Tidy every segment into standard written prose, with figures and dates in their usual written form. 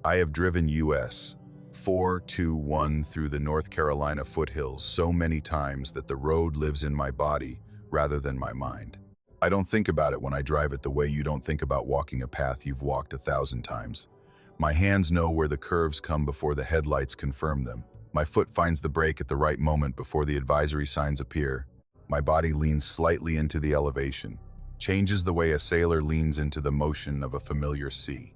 I have driven US 421 through the North Carolina foothills so many times that the road lives in my body rather than my mind. I don't think about it when I drive it the way you don't think about walking a path you've walked 1,000 times. My hands know where the curves come before the headlights confirm them. My foot finds the brake at the right moment before the advisory signs appear. My body leans slightly into the elevation, changes the way a sailor leans into the motion of a familiar sea.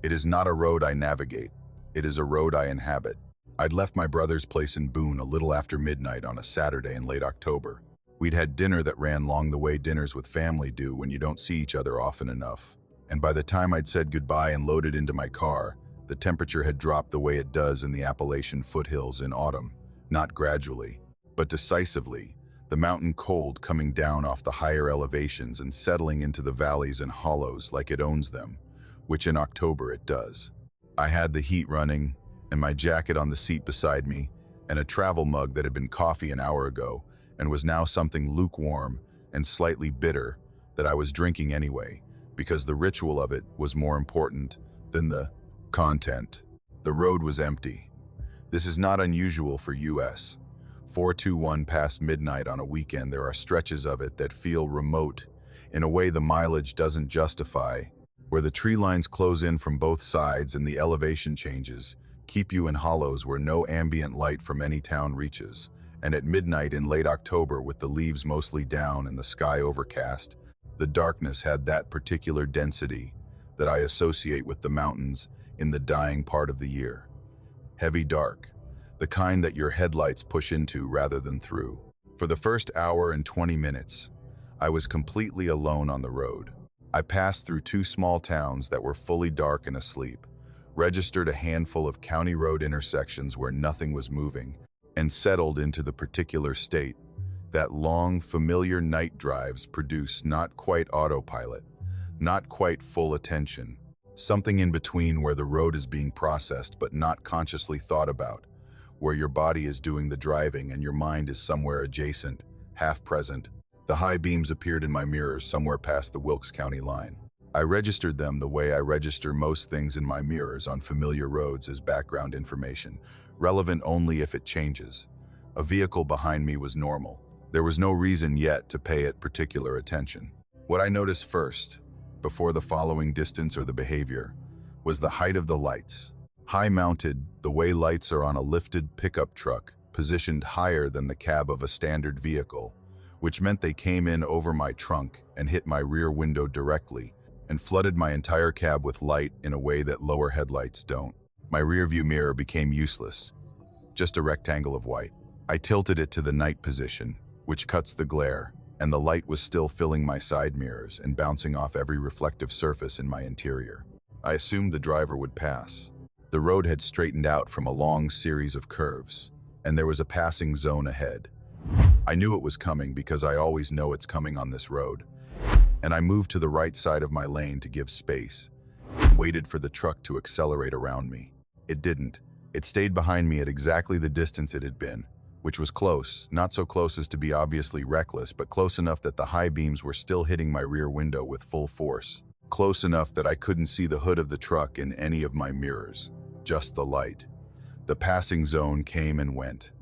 It is not a road I navigate. It is a road I inhabit. I'd left my brother's place in Boone a little after midnight on a Saturday in late October. We'd had dinner that ran long the way dinners with family do when you don't see each other often enough. And by the time I'd said goodbye and loaded into my car, the temperature had dropped the way it does in the Appalachian foothills in autumn, not gradually, but decisively, the mountain cold coming down off the higher elevations and settling into the valleys and hollows like it owns them, which in October it does. I had the heat running, and my jacket on the seat beside me, and a travel mug that had been coffee an hour ago and was now something lukewarm and slightly bitter that I was drinking anyway, because the ritual of it was more important than the content. The road was empty. This is not unusual for US 421 past midnight on a weekend. There are stretches of it that feel remote in a way the mileage doesn't justify, where the tree lines close in from both sides and the elevation changes keep you in hollows where no ambient light from any town reaches. And at midnight in late October, with the leaves mostly down and the sky overcast, the darkness had that particular density that I associate with the mountains in the dying part of the year. Heavy dark, the kind that your headlights push into rather than through. For the first hour and 20 minutes, I was completely alone on the road. I passed through 2 small towns that were fully dark and asleep, registered a handful of county road intersections where nothing was moving, and settled into the particular state that long, familiar night drives produce. Not quite autopilot, not quite full attention, something in between where the road is being processed but not consciously thought about, where your body is doing the driving and your mind is somewhere adjacent, half present. The high beams appeared in my mirrors somewhere past the Wilkes County line. I registered them the way I register most things in my mirrors on familiar roads as background information, relevant only if it changes. A vehicle behind me was normal. There was no reason yet to pay it particular attention. What I noticed first, before the following distance or the behavior, was the height of the lights. High-mounted, the way lights are on a lifted pickup truck, positioned higher than the cab of a standard vehicle, which meant they came in over my trunk and hit my rear window directly, and flooded my entire cab with light in a way that lower headlights don't. My rearview mirror became useless, just a rectangle of white. I tilted it to the night position, which cuts the glare, and the light was still filling my side mirrors and bouncing off every reflective surface in my interior. I assumed the driver would pass. The road had straightened out from a long series of curves, and there was a passing zone ahead. I knew it was coming because I always know it's coming on this road, and I moved to the right side of my lane to give space, and waited for the truck to accelerate around me. It didn't. It stayed behind me at exactly the distance it had been, which was close, not so close as to be obviously reckless, but close enough that the high beams were still hitting my rear window with full force. Close enough that I couldn't see the hood of the truck in any of my mirrors, just the light. The passing zone came and went.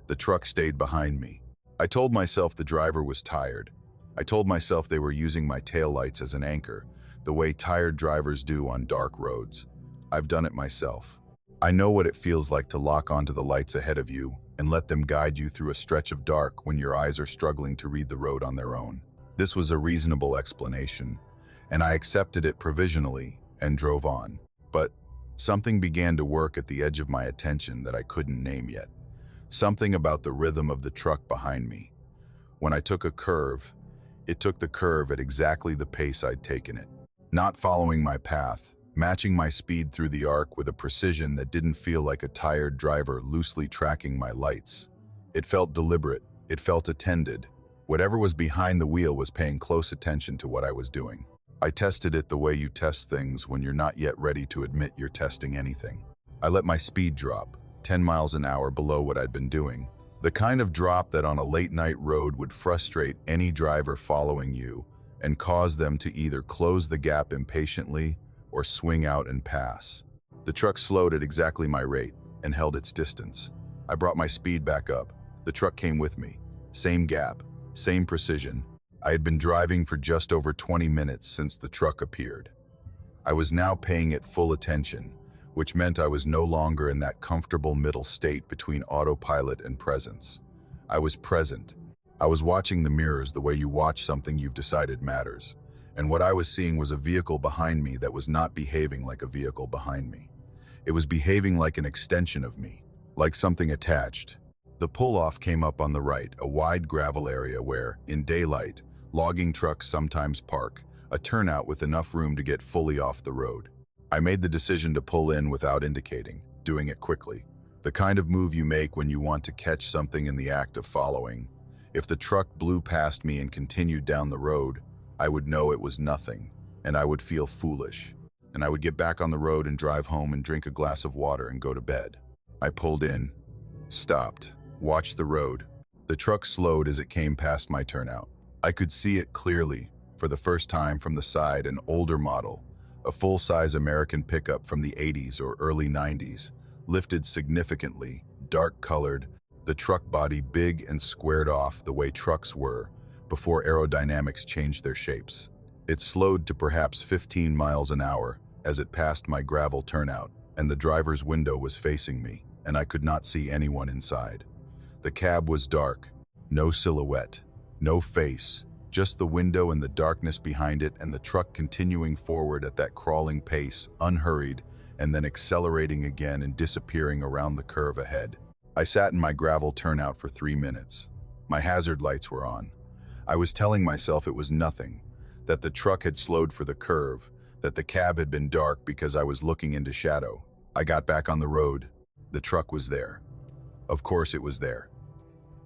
The truck stayed behind me. I told myself the driver was tired. I told myself they were using my taillights as an anchor, the way tired drivers do on dark roads. I've done it myself. I know what it feels like to lock onto the lights ahead of you and let them guide you through a stretch of dark when your eyes are struggling to read the road on their own. This was a reasonable explanation, and I accepted it provisionally and drove on. But something began to work at the edge of my attention that I couldn't name yet. Something about the rhythm of the truck behind me. When I took a curve, it took the curve at exactly the pace I'd taken it. Not following my path, matching my speed through the arc with a precision that didn't feel like a tired driver loosely tracking my lights. It felt deliberate. It felt attended. Whatever was behind the wheel was paying close attention to what I was doing. I tested it the way you test things when you're not yet ready to admit you're testing anything. I let my speed drop, 10 miles an hour below what I'd been doing. The kind of drop that on a late-night road would frustrate any driver following you and cause them to either close the gap impatiently or swing out and pass. The truck slowed at exactly my rate and held its distance. I brought my speed back up. The truck came with me. Same gap, same precision. I had been driving for just over 20 minutes since the truck appeared. I was now paying it full attention, which meant I was no longer in that comfortable middle state between autopilot and presence. I was present. I was watching the mirrors the way you watch something you've decided matters. And what I was seeing was a vehicle behind me that was not behaving like a vehicle behind me. It was behaving like an extension of me, like something attached. The pull-off came up on the right, a wide gravel area where, in daylight, logging trucks sometimes park, a turnout with enough room to get fully off the road. I made the decision to pull in without indicating, doing it quickly. The kind of move you make when you want to catch something in the act of following. If the truck blew past me and continued down the road, I would know it was nothing, and I would feel foolish. And I would get back on the road and drive home and drink a glass of water and go to bed. I pulled in, stopped, watched the road. The truck slowed as it came past my turnout. I could see it clearly, for the first time from the side, an older model, a full-size American pickup from the 80s or early 90s, lifted significantly, dark-colored, the truck body big and squared off the way trucks were before aerodynamics changed their shapes. It slowed to perhaps 15 miles an hour as it passed my gravel turnout, and the driver's window was facing me, and I could not see anyone inside. The cab was dark, no silhouette, no face, just the window and the darkness behind it, and the truck continuing forward at that crawling pace, unhurried, and then accelerating again and disappearing around the curve ahead. I sat in my gravel turnout for 3 minutes. My hazard lights were on. I was telling myself it was nothing, that the truck had slowed for the curve, that the cab had been dark because I was looking into shadow. I got back on the road. The truck was there. Of course it was there.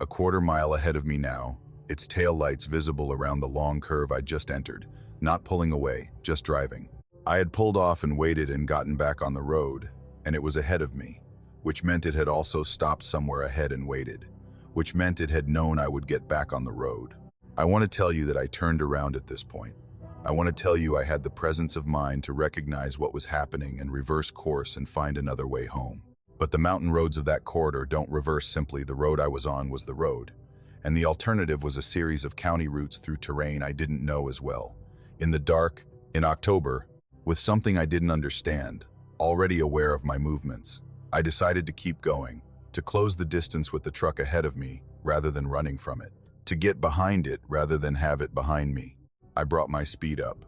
A quarter mile ahead of me now, its tail lights visible around the long curve I'd just entered, not pulling away, just driving. I had pulled off and waited and gotten back on the road, and it was ahead of me, which meant it had also stopped somewhere ahead and waited, which meant it had known I would get back on the road. I want to tell you that I turned around at this point. I want to tell you I had the presence of mind to recognize what was happening and reverse course and find another way home. But the mountain roads of that corridor don't reverse simply. The road I was on was the road, and the alternative was a series of county routes through terrain I didn't know as well. In the dark, in October, with something I didn't understand, already aware of my movements, I decided to keep going, to close the distance with the truck ahead of me rather than running from it, to get behind it rather than have it behind me. I brought my speed up.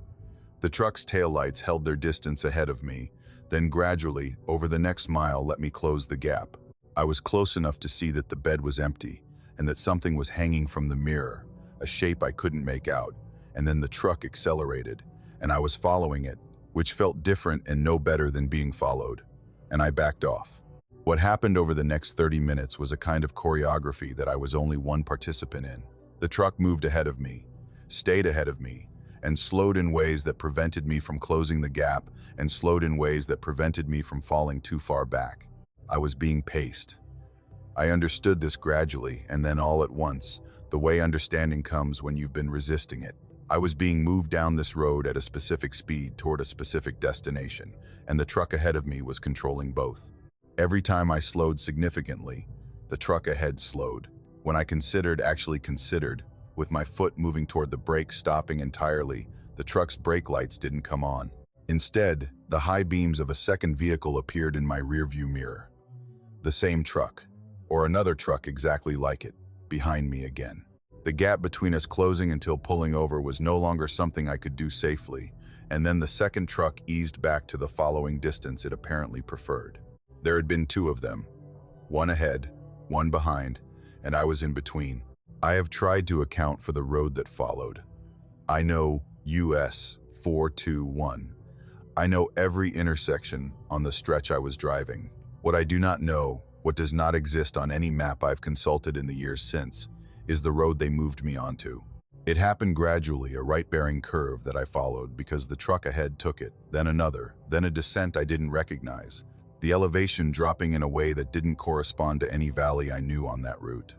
The truck's taillights held their distance ahead of me, then gradually, over the next mile, let me close the gap. I was close enough to see that the bed was empty and that something was hanging from the mirror, a shape I couldn't make out, and then the truck accelerated, and I was following it, which felt different and no better than being followed, and I backed off. What happened over the next 30 minutes was a kind of choreography that I was only one participant in. The truck moved ahead of me, stayed ahead of me, and slowed in ways that prevented me from closing the gap and slowed in ways that prevented me from falling too far back. I was being paced. I understood this gradually, and then all at once, the way understanding comes when you've been resisting it. I was being moved down this road at a specific speed toward a specific destination, and the truck ahead of me was controlling both. Every time I slowed significantly, the truck ahead slowed. When I actually considered, with my foot moving toward the brake stopping entirely, the truck's brake lights didn't come on. Instead, the high beams of a second vehicle appeared in my rearview mirror. The same truck, or another truck exactly like it, behind me again. The gap between us closing until pulling over was no longer something I could do safely, and then the second truck eased back to the following distance it apparently preferred. There had been 2 of them, one ahead, one behind, and I was in between. I have tried to account for the road that followed. I know US 421. I know every intersection on the stretch I was driving. What I do not know, what does not exist on any map I've consulted in the years since, is the road they moved me onto. It happened gradually, a right-bearing curve that I followed because the truck ahead took it, then another, then a descent I didn't recognize, the elevation dropping in a way that didn't correspond to any valley I knew on that route.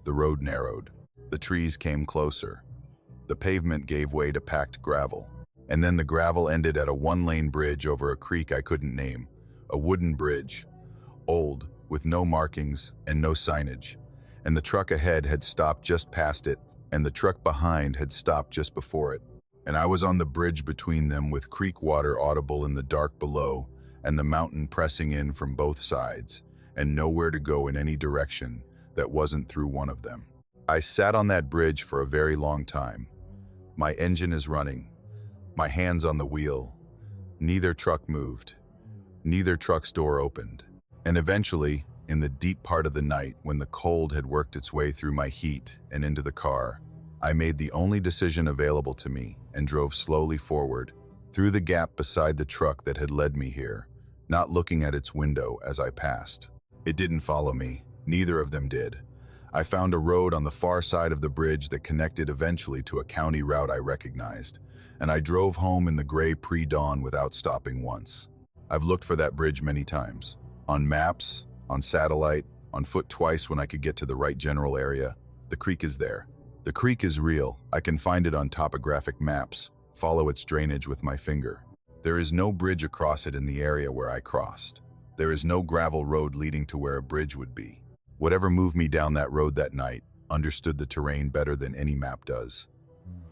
The road narrowed. The trees came closer. The pavement gave way to packed gravel. And then the gravel ended at a 1-lane bridge over a creek I couldn't name, a wooden bridge, old, with no markings and no signage, and the truck ahead had stopped just past it, and the truck behind had stopped just before it. And I was on the bridge between them with creek water audible in the dark below, and the mountain pressing in from both sides, and nowhere to go in any direction that wasn't through one of them. I sat on that bridge for a very long time. My engine is running, my hands on the wheel. Neither truck moved. Neither truck's door opened. And eventually, in the deep part of the night, when the cold had worked its way through my heat and into the car, I made the only decision available to me and drove slowly forward, through the gap beside the truck that had led me here, not looking at its window as I passed. It didn't follow me. Neither of them did. I found a road on the far side of the bridge that connected eventually to a county route I recognized, and I drove home in the gray pre-dawn without stopping once. I've looked for that bridge many times. On maps, on satellite, on foot twice when I could get to the right general area. The creek is there. The creek is real. I can find it on topographic maps, follow its drainage with my finger. There is no bridge across it in the area where I crossed. There is no gravel road leading to where a bridge would be. Whatever moved me down that road that night understood the terrain better than any map does.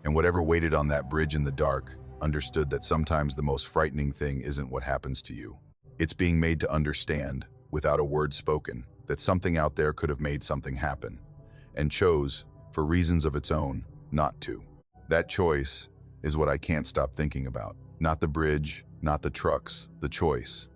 And whatever waited on that bridge in the dark understood that sometimes the most frightening thing isn't what happens to you. It's being made to understand, without a word spoken, that something out there could have made something happen, and chose, for reasons of its own, not to. That choice is what I can't stop thinking about. Not the bridge, not the trucks, the choice.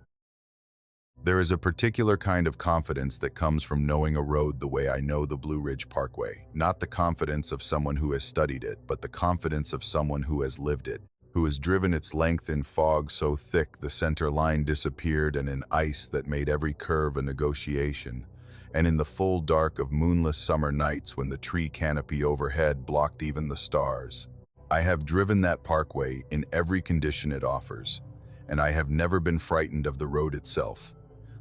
There is a particular kind of confidence that comes from knowing a road the way I know the Blue Ridge Parkway. Not the confidence of someone who has studied it, but the confidence of someone who has lived it, who has driven its length in fog so thick the center line disappeared and in ice that made every curve a negotiation, and in the full dark of moonless summer nights when the tree canopy overhead blocked even the stars. I have driven that parkway in every condition it offers, and I have never been frightened of the road itself.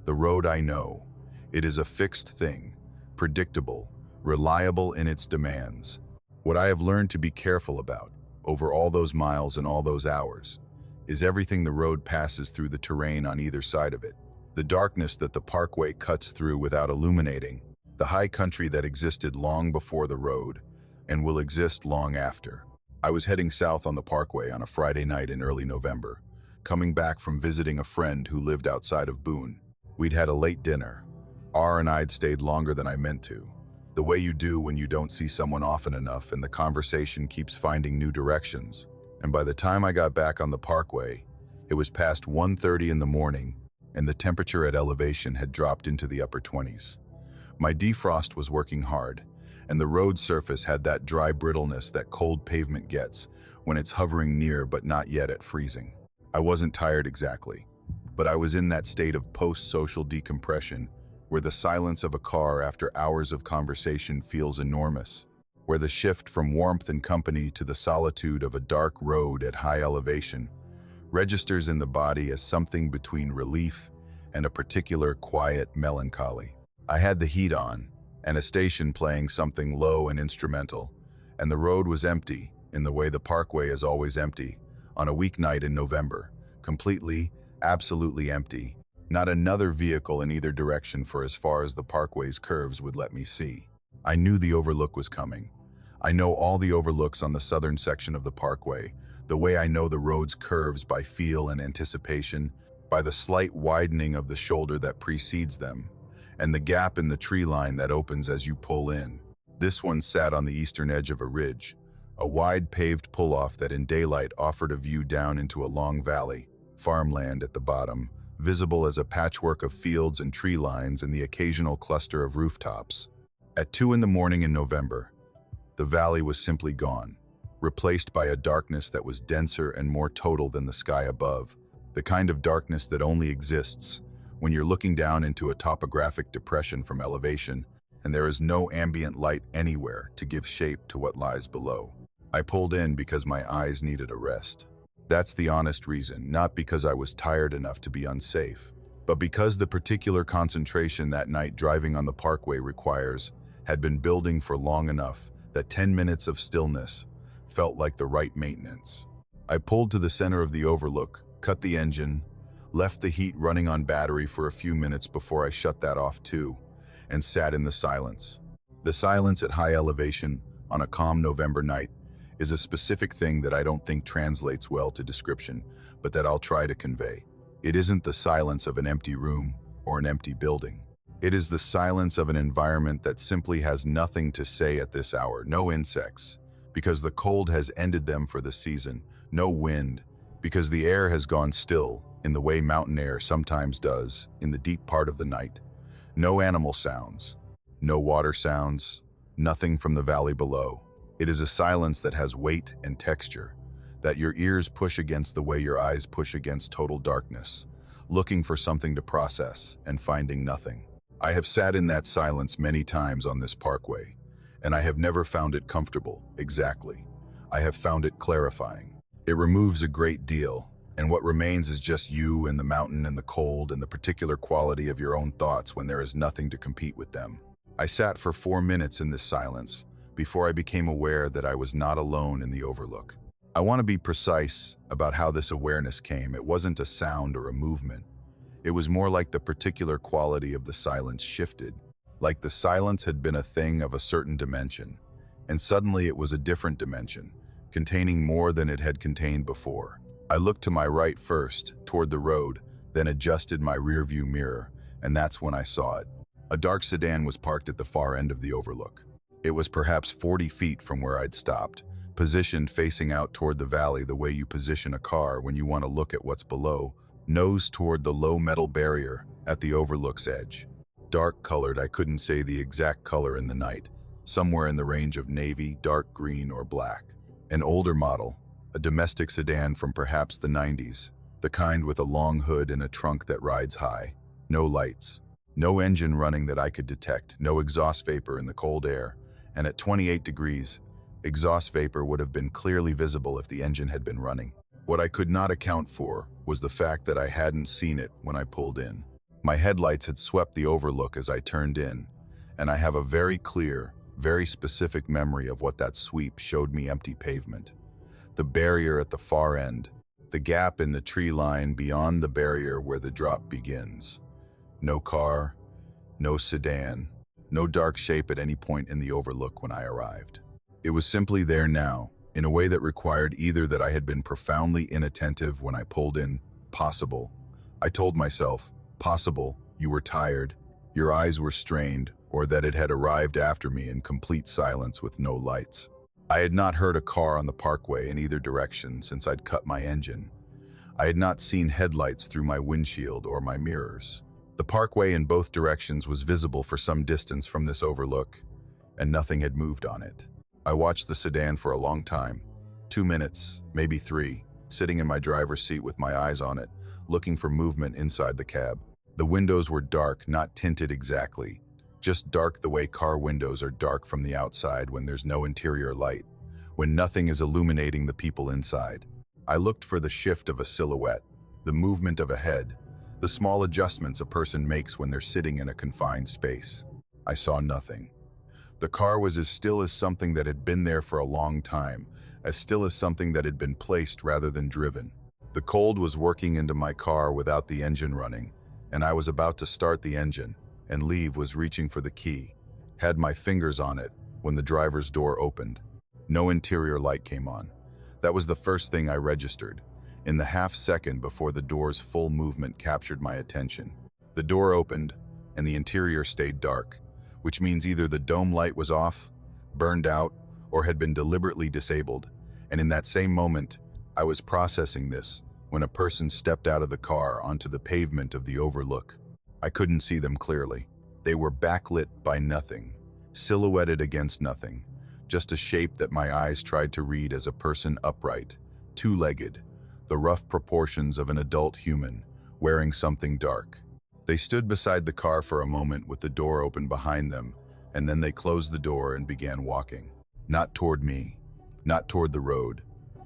The road I know. It is a fixed thing, predictable, reliable in its demands. What I have learned to be careful about, over all those miles and all those hours, is everything the road passes through the terrain on either side of it. The darkness that the parkway cuts through without illuminating, the high country that existed long before the road, and will exist long after. I was heading south on the parkway on a Friday night in early November, coming back from visiting a friend who lived outside of Boone. We'd had a late dinner. R and I'd stayed longer than I meant to, the way you do when you don't see someone often enough and the conversation keeps finding new directions. And by the time I got back on the parkway, it was past 1:30 in the morning, and the temperature at elevation had dropped into the upper 20s. My defrost was working hard, and the road surface had that dry brittleness that cold pavement gets when it's hovering near but not yet at freezing. I wasn't tired exactly, but I was in that state of post-social decompression where the silence of a car after hours of conversation feels enormous, where the shift from warmth and company to the solitude of a dark road at high elevation registers in the body as something between relief and a particular quiet melancholy. I had the heat on, and a station playing something low and instrumental, and the road was empty, in the way the parkway is always empty, on a weeknight in November, completely, absolutely empty. Not another vehicle in either direction for as far as the parkway's curves would let me see. I knew the overlook was coming. I know all the overlooks on the southern section of the parkway, the way I know the road's curves by feel and anticipation, by the slight widening of the shoulder that precedes them, and the gap in the tree line that opens as you pull in. This one sat on the eastern edge of a ridge, a wide paved pull-off that in daylight offered a view down into a long valley, farmland at the bottom, visible as a patchwork of fields and tree lines and the occasional cluster of rooftops. At 2 in the morning in November, the valley was simply gone, replaced by a darkness that was denser and more total than the sky above, the kind of darkness that only exists when you're looking down into a topographic depression from elevation and there is no ambient light anywhere to give shape to what lies below. I pulled in because my eyes needed a rest. That's the honest reason, not because I was tired enough to be unsafe, but because the particular concentration that night driving on the parkway requires had been building for long enough that 10 minutes of stillness felt like the right maintenance. I pulled to the center of the overlook, cut the engine, left the heat running on battery for a few minutes before I shut that off too, and sat in the silence. The silence at high elevation on a calm November night is a specific thing that I don't think translates well to description, but that I'll try to convey. It isn't the silence of an empty room or an empty building. It is the silence of an environment that simply has nothing to say at this hour. No insects, because the cold has ended them for the season. No wind, because the air has gone still in the way mountain air sometimes does in the deep part of the night. No animal sounds, no water sounds, nothing from the valley below. It is a silence that has weight and texture, that your ears push against the way your eyes push against total darkness, looking for something to process and finding nothing. I have sat in that silence many times on this parkway, and I have never found it comfortable, exactly. I have found it clarifying. It removes a great deal, and what remains is just you and the mountain and the cold and the particular quality of your own thoughts when there is nothing to compete with them. I sat for 4 minutes in this silence before I became aware that I was not alone in the overlook. I want to be precise about how this awareness came. It wasn't a sound or a movement. It was more like the particular quality of the silence shifted, like the silence had been a thing of a certain dimension, and suddenly it was a different dimension, containing more than it had contained before. I looked to my right first, toward the road, then adjusted my rearview mirror, and that's when I saw it. A dark sedan was parked at the far end of the overlook. It was perhaps 40 feet from where I'd stopped, positioned facing out toward the valley the way you position a car when you want to look at what's below, nose toward the low metal barrier at the overlook's edge. Dark colored, I couldn't say the exact color in the night, somewhere in the range of navy, dark green, or black. An older model, a domestic sedan from perhaps the 90s, the kind with a long hood and a trunk that rides high. No lights, no engine running that I could detect, no exhaust vapor in the cold air, and at 28 degrees, exhaust vapor would have been clearly visible if the engine had been running. What I could not account for was the fact that I hadn't seen it when I pulled in. My headlights had swept the overlook as I turned in, and I have a very clear, very specific memory of what that sweep showed me: empty pavement. The barrier at the far end, the gap in the tree line beyond the barrier where the drop begins. No car, no sedan, no dark shape at any point in the overlook when I arrived. It was simply there now, in a way that required either that I had been profoundly inattentive when I pulled in, possible. I told myself, possible, you were tired, your eyes were strained, or that it had arrived after me in complete silence with no lights. I had not heard a car on the parkway in either direction since I'd cut my engine. I had not seen headlights through my windshield or my mirrors. The parkway in both directions was visible for some distance from this overlook, and nothing had moved on it. I watched the sedan for a long time, 2 minutes, maybe 3, sitting in my driver's seat with my eyes on it, looking for movement inside the cab. The windows were dark, not tinted exactly, just dark the way car windows are dark from the outside when there's no interior light, when nothing is illuminating the people inside. I looked for the shift of a silhouette, the movement of a head, the small adjustments a person makes when they're sitting in a confined space. I saw nothing. The car was as still as something that had been there for a long time, as still as something that had been placed rather than driven. The cold was working into my car without the engine running, and I was about to start the engine, and was reaching for the key, had my fingers on it when the driver's door opened. No interior light came on. That was the first thing I registered, in the half second before the door's full movement captured my attention. The door opened, and the interior stayed dark, which means either the dome light was off, burned out, or had been deliberately disabled. And in that same moment, I was processing this when a person stepped out of the car onto the pavement of the overlook. I couldn't see them clearly. They were backlit by nothing, silhouetted against nothing, just a shape that my eyes tried to read as a person upright, two-legged, the rough proportions of an adult human, wearing something dark. They stood beside the car for a moment with the door open behind them, and then they closed the door and began walking. Not toward me, not toward the road,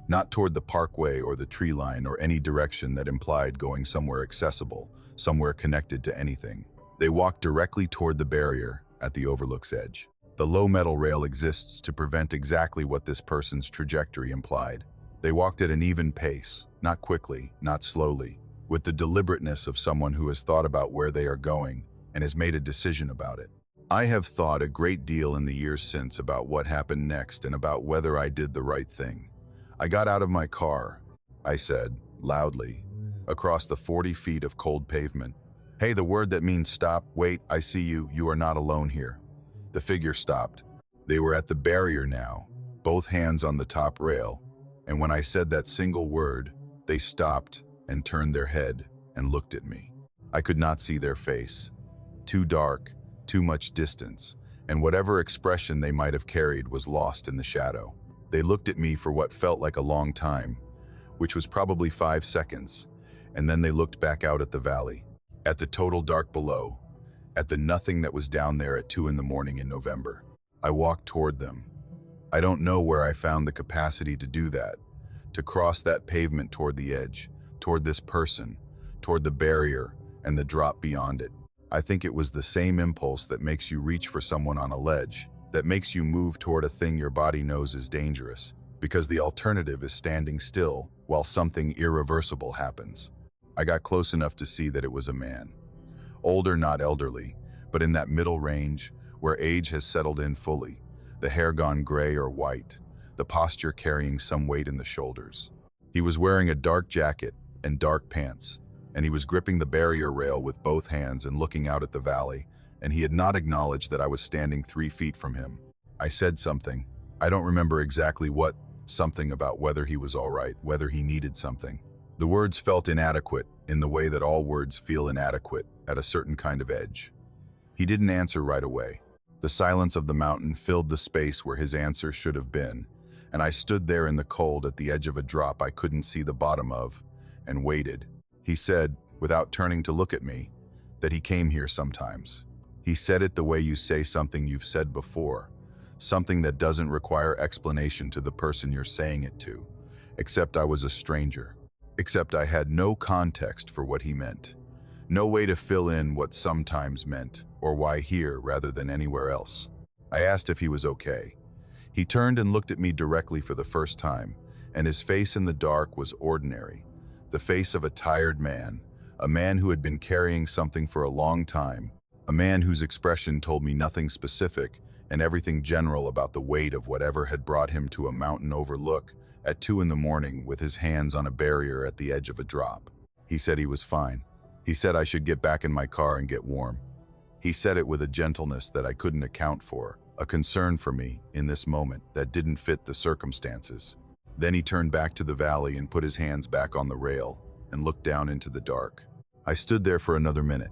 not toward the parkway or the tree line or any direction that implied going somewhere accessible, somewhere connected to anything. They walked directly toward the barrier at the overlook's edge. The low metal rail exists to prevent exactly what this person's trajectory implied. They walked at an even pace, not quickly, not slowly, with the deliberateness of someone who has thought about where they are going and has made a decision about it. I have thought a great deal in the years since about what happened next and about whether I did the right thing. I got out of my car, I said, loudly, across the 40 feet of cold pavement. Hey, the word that means stop, wait, I see you, you are not alone here. The figure stopped. They were at the barrier now, both hands on the top rail, and when I said that single word, they stopped and turned their head and looked at me. I could not see their face. Too dark, too much distance, and whatever expression they might have carried was lost in the shadow. They looked at me for what felt like a long time, which was probably 5 seconds, and then they looked back out at the valley, at the total dark below, at the nothing that was down there at 2 in the morning in November. I walked toward them. I don't know where I found the capacity to do that, to cross that pavement toward the edge, toward this person, toward the barrier and the drop beyond it. I think it was the same impulse that makes you reach for someone on a ledge, that makes you move toward a thing your body knows is dangerous, because the alternative is standing still while something irreversible happens. I got close enough to see that it was a man. Older, not elderly, but in that middle range where age has settled in fully, the hair gone gray or white, the posture carrying some weight in the shoulders. He was wearing a dark jacket and dark pants, and he was gripping the barrier rail with both hands and looking out at the valley, and he had not acknowledged that I was standing 3 feet from him. I said something. I don't remember exactly what, something about whether he was all right, whether he needed something. The words felt inadequate in the way that all words feel inadequate at a certain kind of edge. He didn't answer right away. The silence of the mountain filled the space where his answer should have been, and I stood there in the cold at the edge of a drop I couldn't see the bottom of, and waited. He said, without turning to look at me, that he came here sometimes. He said it the way you say something you've said before, something that doesn't require explanation to the person you're saying it to, except I was a stranger, except I had no context for what he meant, no way to fill in what sometimes meant, or why here rather than anywhere else. I asked if he was okay. He turned and looked at me directly for the first time, and his face in the dark was ordinary, the face of a tired man, a man who had been carrying something for a long time, a man whose expression told me nothing specific and everything general about the weight of whatever had brought him to a mountain overlook at 2 in the morning with his hands on a barrier at the edge of a drop. He said he was fine. He said I should get back in my car and get warm. He said it with a gentleness that I couldn't account for, a concern for me in this moment that didn't fit the circumstances. Then he turned back to the valley and put his hands back on the rail and looked down into the dark. I stood there for another minute.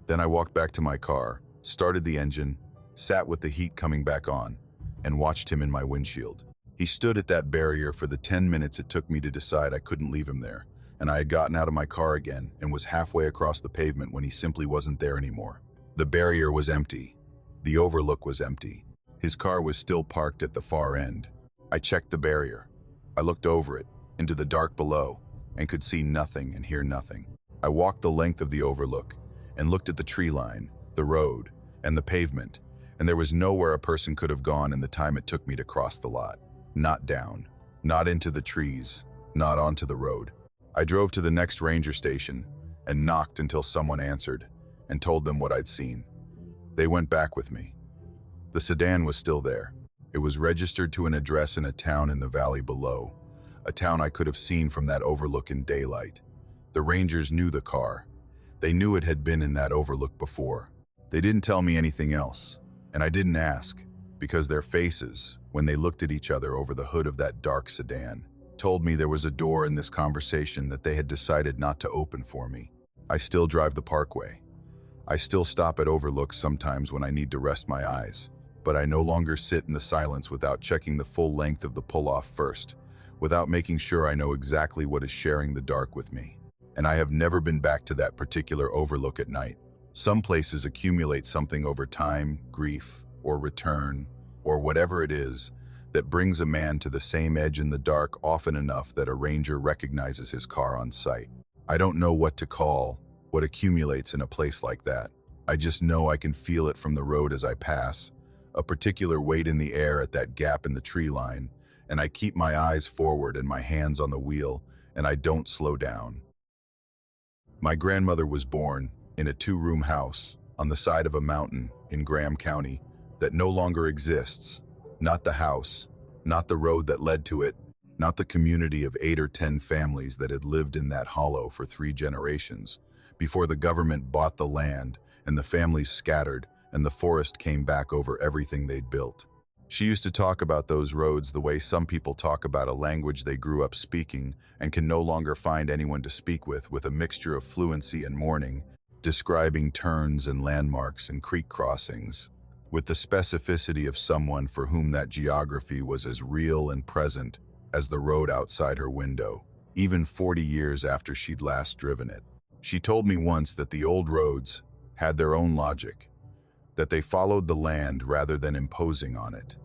Then I walked back to my car, started the engine, sat with the heat coming back on, and watched him in my windshield. He stood at that barrier for the 10 minutes it took me to decide I couldn't leave him there, and I had gotten out of my car again and was halfway across the pavement when he simply wasn't there anymore. The barrier was empty. The overlook was empty. His car was still parked at the far end. I checked the barrier. I looked over it, into the dark below, and could see nothing and hear nothing. I walked the length of the overlook and looked at the tree line, the road, and the pavement, and there was nowhere a person could have gone in the time it took me to cross the lot. Not down, not into the trees, not onto the road. I drove to the next ranger station and knocked until someone answered and told them what I'd seen. They went back with me. The sedan was still there. It was registered to an address in a town in the valley below, a town I could have seen from that overlook in daylight. The rangers knew the car. They knew it had been in that overlook before. They didn't tell me anything else, and I didn't ask, because their faces, when they looked at each other over the hood of that dark sedan, told me there was a door in this conversation that they had decided not to open for me. I still drive the parkway. I still stop at overlooks sometimes when I need to rest my eyes, but I no longer sit in the silence without checking the full length of the pull-off first, without making sure I know exactly what is sharing the dark with me. And I have never been back to that particular overlook at night. Some places accumulate something over time, grief, or return, or whatever it is, that brings a man to the same edge in the dark often enough that a ranger recognizes his car on sight. I don't know what to call what accumulates in a place like that. I just know I can feel it from the road as I pass, a particular weight in the air at that gap in the tree line, and I keep my eyes forward and my hands on the wheel, and I don't slow down. My grandmother was born in a two-room house on the side of a mountain in Graham County that no longer exists. Not the house, not the road that led to it, not the community of 8 or 10 families that had lived in that hollow for 3 generations, before the government bought the land and the families scattered and the forest came back over everything they'd built. She used to talk about those roads the way some people talk about a language they grew up speaking and can no longer find anyone to speak with a mixture of fluency and mourning, describing turns and landmarks and creek crossings, with the specificity of someone for whom that geography was as real and present as the road outside her window, even 40 years after she'd last driven it. She told me once that the old roads had their own logic, that they followed the land rather than imposing on it,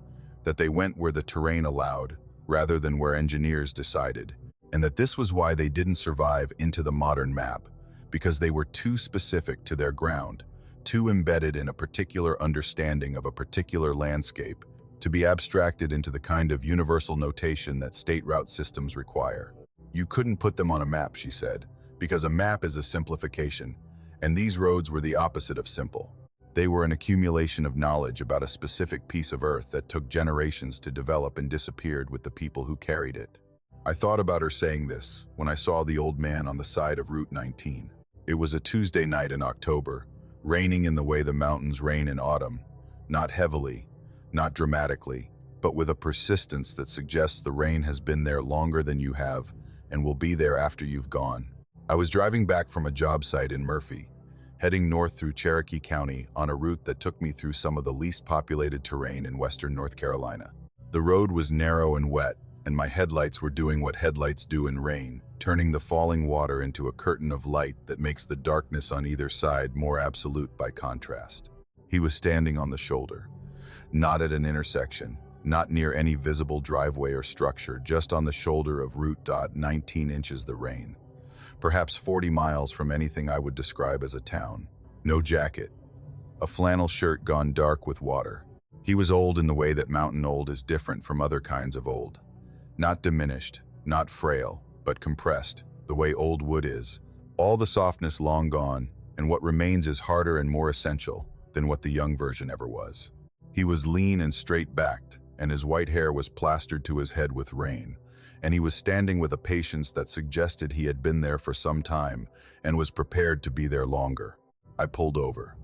that they went where the terrain allowed rather than where engineers decided, and that this was why they didn't survive into the modern map, because they were too specific to their ground, too embedded in a particular understanding of a particular landscape, to be abstracted into the kind of universal notation that state route systems require. You couldn't put them on a map, she said, because a map is a simplification, and these roads were the opposite of simple. They were an accumulation of knowledge about a specific piece of earth that took generations to develop and disappeared with the people who carried it. I thought about her saying this when I saw the old man on the side of Route 19. It was a Tuesday night in October, raining in the way the mountains rain in autumn, not heavily, not dramatically, but with a persistence that suggests the rain has been there longer than you have and will be there after you've gone. I was driving back from a job site in Murphy, heading north through Cherokee County on a route that took me through some of the least populated terrain in western North Carolina. The road was narrow and wet, and my headlights were doing what headlights do in rain, turning the falling water into a curtain of light that makes the darkness on either side more absolute by contrast. He was standing on the shoulder, not at an intersection, not near any visible driveway or structure, just on the shoulder of Route 19 inches the rain. Perhaps 40 miles from anything I would describe as a town. No jacket. A flannel shirt gone dark with water. He was old in the way that mountain old is different from other kinds of old. Not diminished, not frail, but compressed, the way old wood is. All the softness long gone, and what remains is harder and more essential than what the young version ever was. He was lean and straight-backed, and his white hair was plastered to his head with rain, and he was standing with a patience that suggested he had been there for some time and was prepared to be there longer. I pulled over.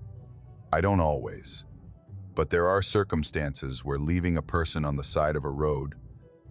I don't always, but there are circumstances where leaving a person on the side of a road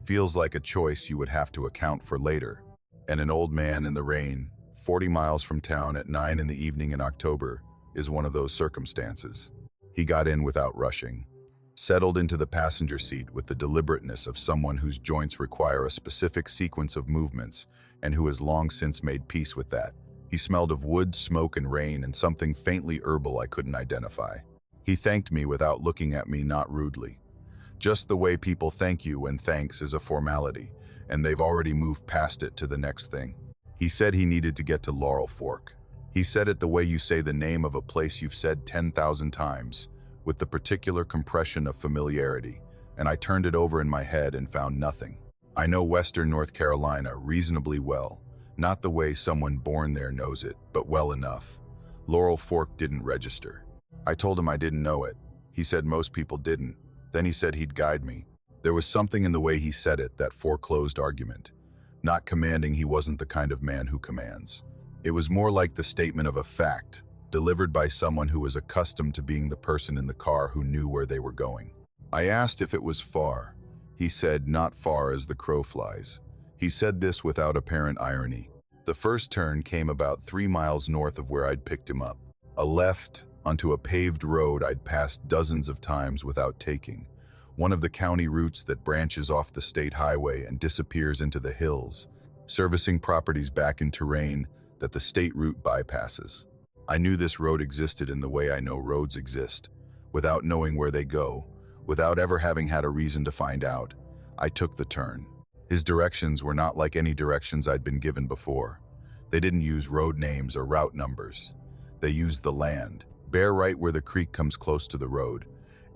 feels like a choice you would have to account for later, and an old man in the rain, 40 miles from town at 9 in the evening in October, is one of those circumstances. He got in without rushing, settled into the passenger seat with the deliberateness of someone whose joints require a specific sequence of movements and who has long since made peace with that. He smelled of wood, smoke, and rain and something faintly herbal I couldn't identify. He thanked me without looking at me, not rudely. Just the way people thank you when thanks is a formality, and they've already moved past it to the next thing. He said he needed to get to Laurel Fork. He said it the way you say the name of a place you've said 10,000 times, with the particular compression of familiarity, and I turned it over in my head and found nothing. I know western North Carolina reasonably well, not the way someone born there knows it, but well enough. Laurel Fork didn't register. I told him I didn't know it. He said most people didn't. Then he said he'd guide me. There was something in the way he said it that foreclosed argument. Not commanding, he wasn't the kind of man who commands. It was more like the statement of a fact, delivered by someone who was accustomed to being the person in the car who knew where they were going. I asked if it was far. He said, not far as the crow flies. He said this without apparent irony. The first turn came about 3 miles north of where I'd picked him up. A left onto a paved road I'd passed dozens of times without taking. One of the county routes that branches off the state highway and disappears into the hills, servicing properties back in terrain that the state route bypasses. I knew this road existed in the way I know roads exist, without knowing where they go, without ever having had a reason to find out. I took the turn. His directions were not like any directions I'd been given before. They didn't use road names or route numbers. They used the land, bare right where the creek comes close to the road,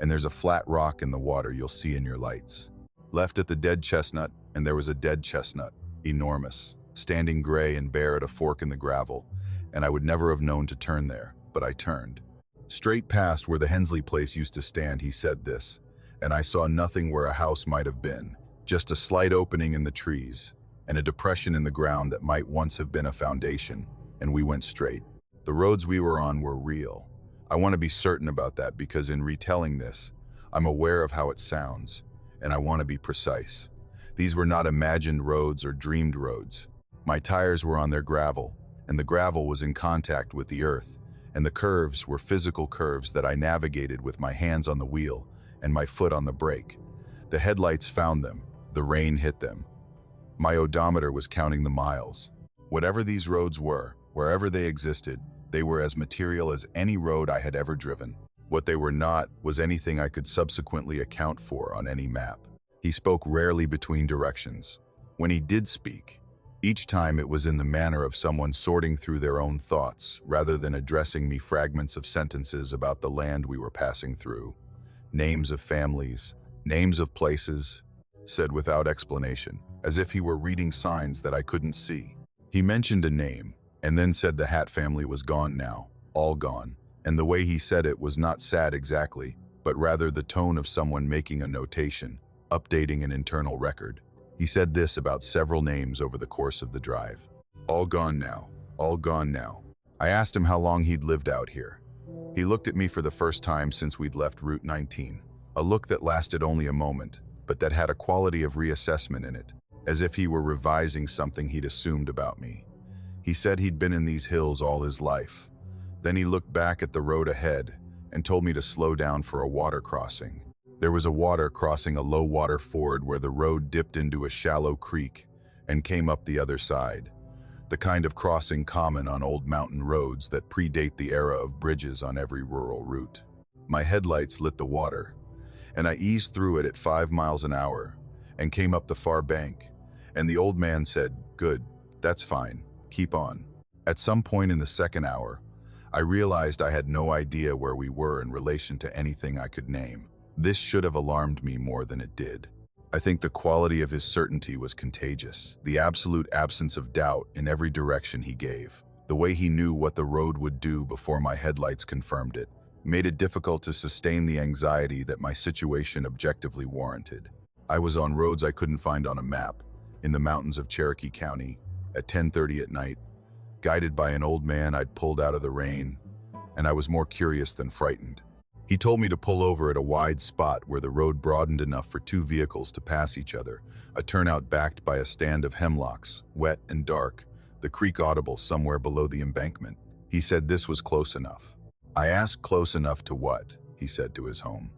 and there's a flat rock in the water you'll see in your lights. Left at the dead chestnut, and there was a dead chestnut, enormous, standing gray and bare at a fork in the gravel, and I would never have known to turn there, but I turned. Straight past where the Hensley place used to stand, he said this, and I saw nothing where a house might have been, just a slight opening in the trees, and a depression in the ground that might once have been a foundation, and we went straight. The roads we were on were real. I want to be certain about that because in retelling this, I'm aware of how it sounds, and I want to be precise. These were not imagined roads or dreamed roads. My tires were on their gravel, and the gravel was in contact with the earth, and the curves were physical curves that I navigated with my hands on the wheel and my foot on the brake. The headlights found them. The rain hit them. My odometer was counting the miles. Whatever these roads were, wherever they existed, they were as material as any road I had ever driven. What they were not was anything I could subsequently account for on any map. He spoke rarely between directions. When he did speak, each time it was in the manner of someone sorting through their own thoughts, rather than addressing me fragments of sentences about the land we were passing through. Names of families, names of places, said without explanation, as if he were reading signs that I couldn't see. He mentioned a name, and then said the Hat family was gone now, all gone, and the way he said it was not sad exactly, but rather the tone of someone making a notation, updating an internal record. He said this about several names over the course of the drive. All gone now, all gone now. I asked him how long he'd lived out here. He looked at me for the first time since we'd left Route 19, a look that lasted only a moment, but that had a quality of reassessment in it, as if he were revising something he'd assumed about me. He said he'd been in these hills all his life. Then he looked back at the road ahead and told me to slow down for a water crossing. There was a water crossing a low-water ford where the road dipped into a shallow creek and came up the other side, the kind of crossing common on old mountain roads that predate the era of bridges on every rural route. My headlights lit the water, and I eased through it at 5 miles an hour and came up the far bank, and the old man said, "Good, that's fine, keep on." At some point in the second hour, I realized I had no idea where we were in relation to anything I could name. This should have alarmed me more than it did. I think the quality of his certainty was contagious. The absolute absence of doubt in every direction he gave. The way he knew what the road would do before my headlights confirmed it, made it difficult to sustain the anxiety that my situation objectively warranted. I was on roads I couldn't find on a map, in the mountains of Cherokee County, at 10:30 at night, guided by an old man I'd pulled out of the rain, and I was more curious than frightened. He told me to pull over at a wide spot where the road broadened enough for 2 vehicles to pass each other, a turnout backed by a stand of hemlocks, wet and dark, the creek audible somewhere below the embankment. He said this was close enough. I asked close enough to what, he said to his home.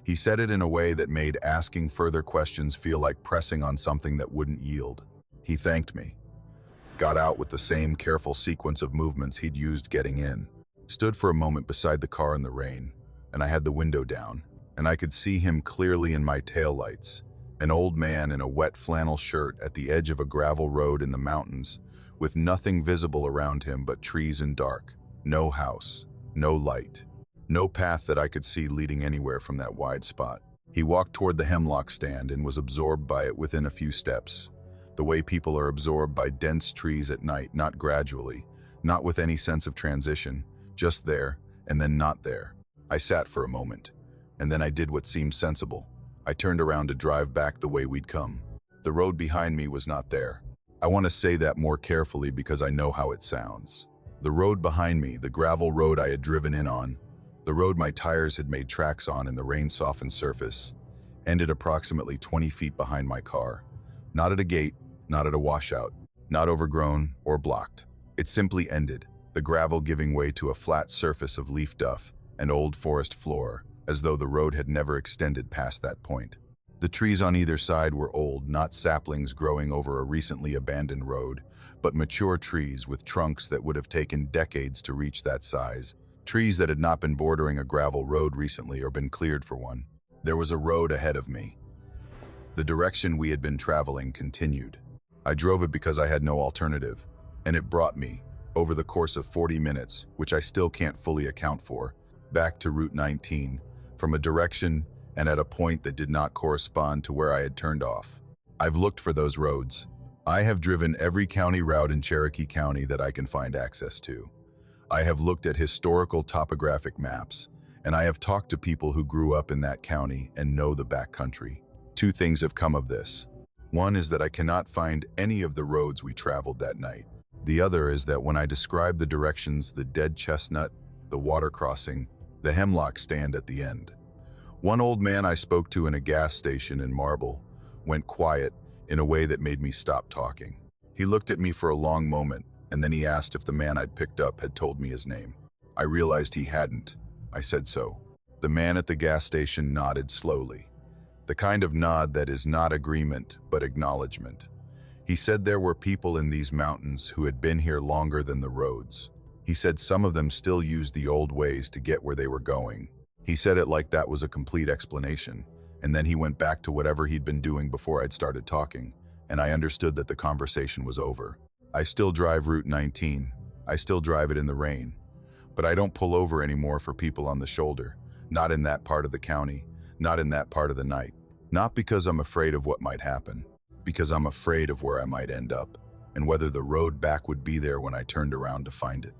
He said it in a way that made asking further questions feel like pressing on something that wouldn't yield. He thanked me, got out with the same careful sequence of movements he'd used getting in, stood for a moment beside the car in the rain, and I had the window down, and I could see him clearly in my taillights, an old man in a wet flannel shirt at the edge of a gravel road in the mountains, with nothing visible around him but trees and dark, no house, no light, no path that I could see leading anywhere from that wide spot. He walked toward the hemlock stand and was absorbed by it within a few steps, the way people are absorbed by dense trees at night, not gradually, not with any sense of transition, just there and then not there. I sat for a moment, and then I did what seemed sensible. I turned around to drive back the way we'd come. The road behind me was not there. I want to say that more carefully because I know how it sounds. The road behind me, the gravel road I had driven in on, the road my tires had made tracks on in the rain-softened surface, ended approximately 20 feet behind my car. Not at a gate, not at a washout, not overgrown or blocked. It simply ended, the gravel giving way to a flat surface of leaf duff and old forest floor, as though the road had never extended past that point. The trees on either side were old, not saplings growing over a recently abandoned road, but mature trees with trunks that would have taken decades to reach that size. Trees that had not been bordering a gravel road recently or been cleared for one. There was a road ahead of me. The direction we had been traveling continued. I drove it because I had no alternative, and it brought me, over the course of 40 minutes, which I still can't fully account for, back to Route 19, from a direction and at a point that did not correspond to where I had turned off. I've looked for those roads. I have driven every county route in Cherokee County that I can find access to. I have looked at historical topographic maps, and I have talked to people who grew up in that county and know the backcountry. Two things have come of this. One is that I cannot find any of the roads we traveled that night. The other is that when I describe the directions, the dead chestnut, the water crossing, the hemlock stand at the end. One old man I spoke to in a gas station in Marble went quiet in a way that made me stop talking. He looked at me for a long moment, and then he asked if the man I'd picked up had told me his name. I realized he hadn't. I said so. The man at the gas station nodded slowly. The kind of nod that is not agreement, but acknowledgement. He said there were people in these mountains who had been here longer than the roads. He said some of them still used the old ways to get where they were going. He said it like that was a complete explanation, and then he went back to whatever he'd been doing before I'd started talking, and I understood that the conversation was over. I still drive Route 19. I still drive it in the rain. But I don't pull over anymore for people on the shoulder. Not in that part of the county. Not in that part of the night. Not because I'm afraid of what might happen. Because I'm afraid of where I might end up, and whether the road back would be there when I turned around to find it.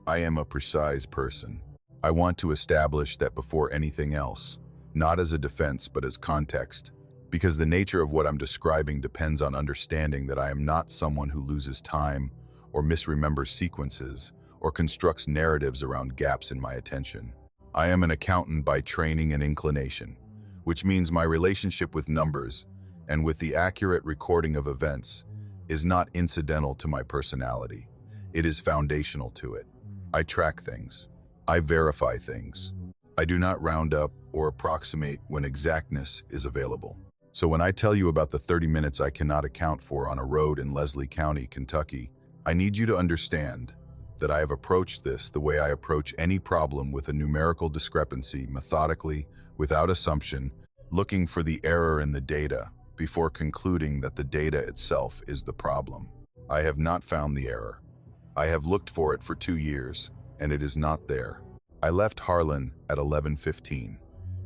I am a precise person. I want to establish that before anything else, not as a defense but as context, because the nature of what I'm describing depends on understanding that I am not someone who loses time or misremembers sequences or constructs narratives around gaps in my attention. I am an accountant by training and inclination, which means my relationship with numbers and with the accurate recording of events is not incidental to my personality. It is foundational to it. I track things. I verify things. I do not round up or approximate when exactness is available. So when I tell you about the 30 minutes I cannot account for on a road in Leslie County, Kentucky, I need you to understand that I have approached this the way I approach any problem with a numerical discrepancy, methodically, without assumption, looking for the error in the data before concluding that the data itself is the problem. I have not found the error. I have looked for it for 2 years, and it is not there. I left Harlan at 11:15.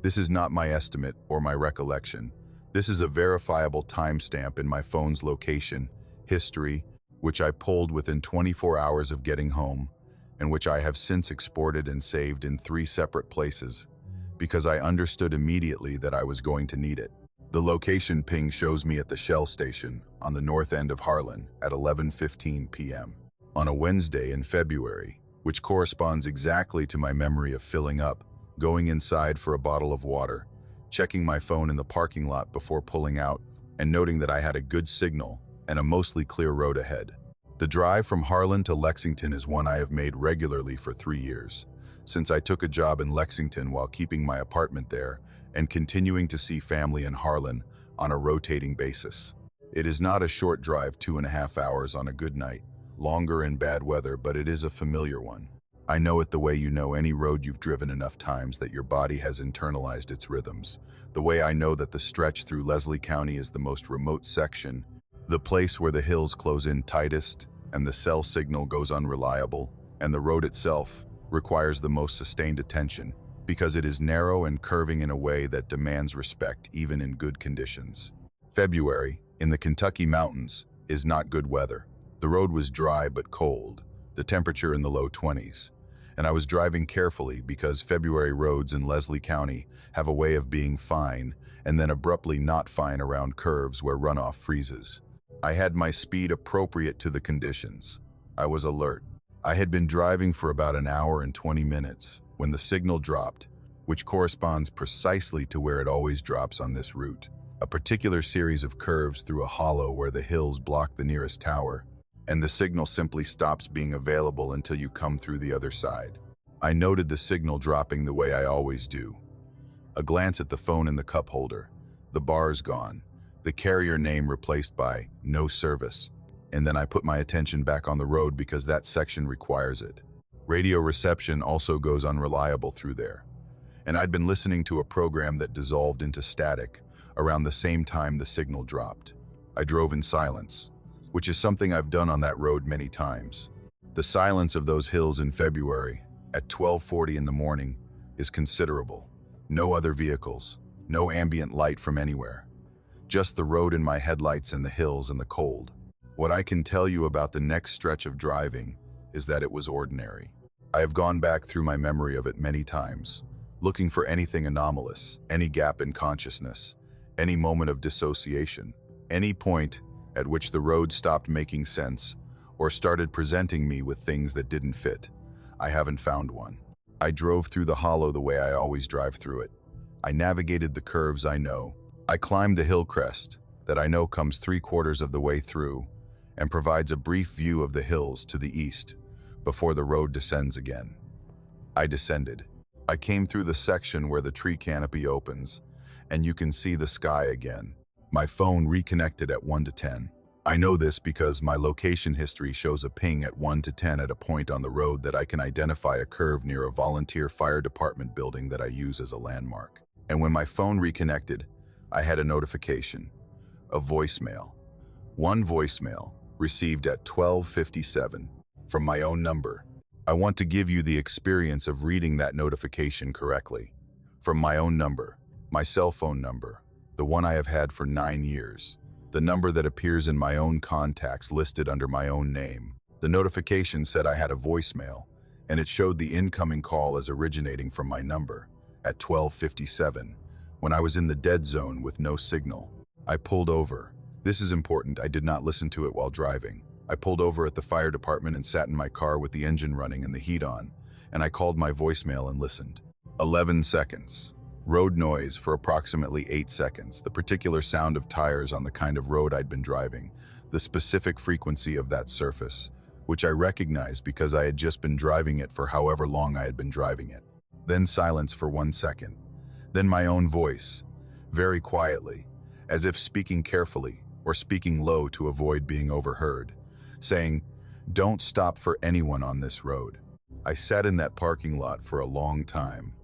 This is not my estimate or my recollection. This is a verifiable timestamp in my phone's location, history, which I pulled within 24 hours of getting home, and which I have since exported and saved in 3 separate places, because I understood immediately that I was going to need it. The location ping shows me at the Shell station on the north end of Harlan at 11:15 p.m. on a Wednesday in February, which corresponds exactly to my memory of filling up, going inside for a bottle of water, checking my phone in the parking lot before pulling out, and noting that I had a good signal and a mostly clear road ahead. The drive from Harlan to Lexington is one I have made regularly for 3 years, since I took a job in Lexington while keeping my apartment there and continuing to see family in Harlan on a rotating basis. It is not a short drive, 2.5 hours on a good night, longer in bad weather, but it is a familiar one. I know it the way you know any road you've driven enough times that your body has internalized its rhythms. The way I know that the stretch through Leslie County is the most remote section, the place where the hills close in tightest and the cell signal goes unreliable, and the road itself requires the most sustained attention because it is narrow and curving in a way that demands respect even in good conditions. February, in the Kentucky mountains, is not good weather. The road was dry but cold, the temperature in the low 20s, and I was driving carefully because February roads in Leslie County have a way of being fine and then abruptly not fine around curves where runoff freezes. I had my speed appropriate to the conditions. I was alert. I had been driving for about an hour and 20 minutes when the signal dropped, which corresponds precisely to where it always drops on this route, a particular series of curves through a hollow where the hills block the nearest tower, and the signal simply stops being available until you come through the other side. I noted the signal dropping the way I always do. A glance at the phone in the cup holder, the bars gone, the carrier name replaced by no service, and then I put my attention back on the road because that section requires it. Radio reception also goes unreliable through there, and I'd been listening to a program that dissolved into static around the same time the signal dropped. I drove in silence, which is something I've done on that road many times. The silence of those hills in February at 12:40 in the morning is considerable. No other vehicles, no ambient light from anywhere. Just the road and my headlights and the hills and the cold. What I can tell you about the next stretch of driving is that it was ordinary. I have gone back through my memory of it many times, looking for anything anomalous, any gap in consciousness, any moment of dissociation, any point at which the road stopped making sense or started presenting me with things that didn't fit. I haven't found one. I drove through the hollow the way I always drive through it. I navigated the curves I know. I climbed the hill crest that I know comes 3/4 of the way through and provides a brief view of the hills to the east before the road descends again. I descended. I came through the section where the tree canopy opens, and you can see the sky again. My phone reconnected at 1 to 10. I know this because my location history shows a ping at 1 to 10 at a point on the road that I can identify a curve near a volunteer fire department building that I use as a landmark. And when my phone reconnected, I had a notification, a voicemail. One voicemail, received at 12:57, from my own number. I want to give you the experience of reading that notification correctly. From my own number, my cell phone number, the one I have had for 9 years, the number that appears in my own contacts listed under my own name. The notification said I had a voicemail, and it showed the incoming call as originating from my number at 12:57, when I was in the dead zone with no signal. I pulled over. This is important, I did not listen to it while driving. I pulled over at the fire department and sat in my car with the engine running and the heat on, and I called my voicemail and listened. 11 seconds. Road noise for approximately 8 seconds, the particular sound of tires on the kind of road I'd been driving, the specific frequency of that surface, which I recognized because I had just been driving it for however long I had been driving it. Then silence for 1 second. Then my own voice, very quietly, as if speaking carefully or speaking low to avoid being overheard, saying, "Don't stop for anyone on this road." I sat in that parking lot for a long time.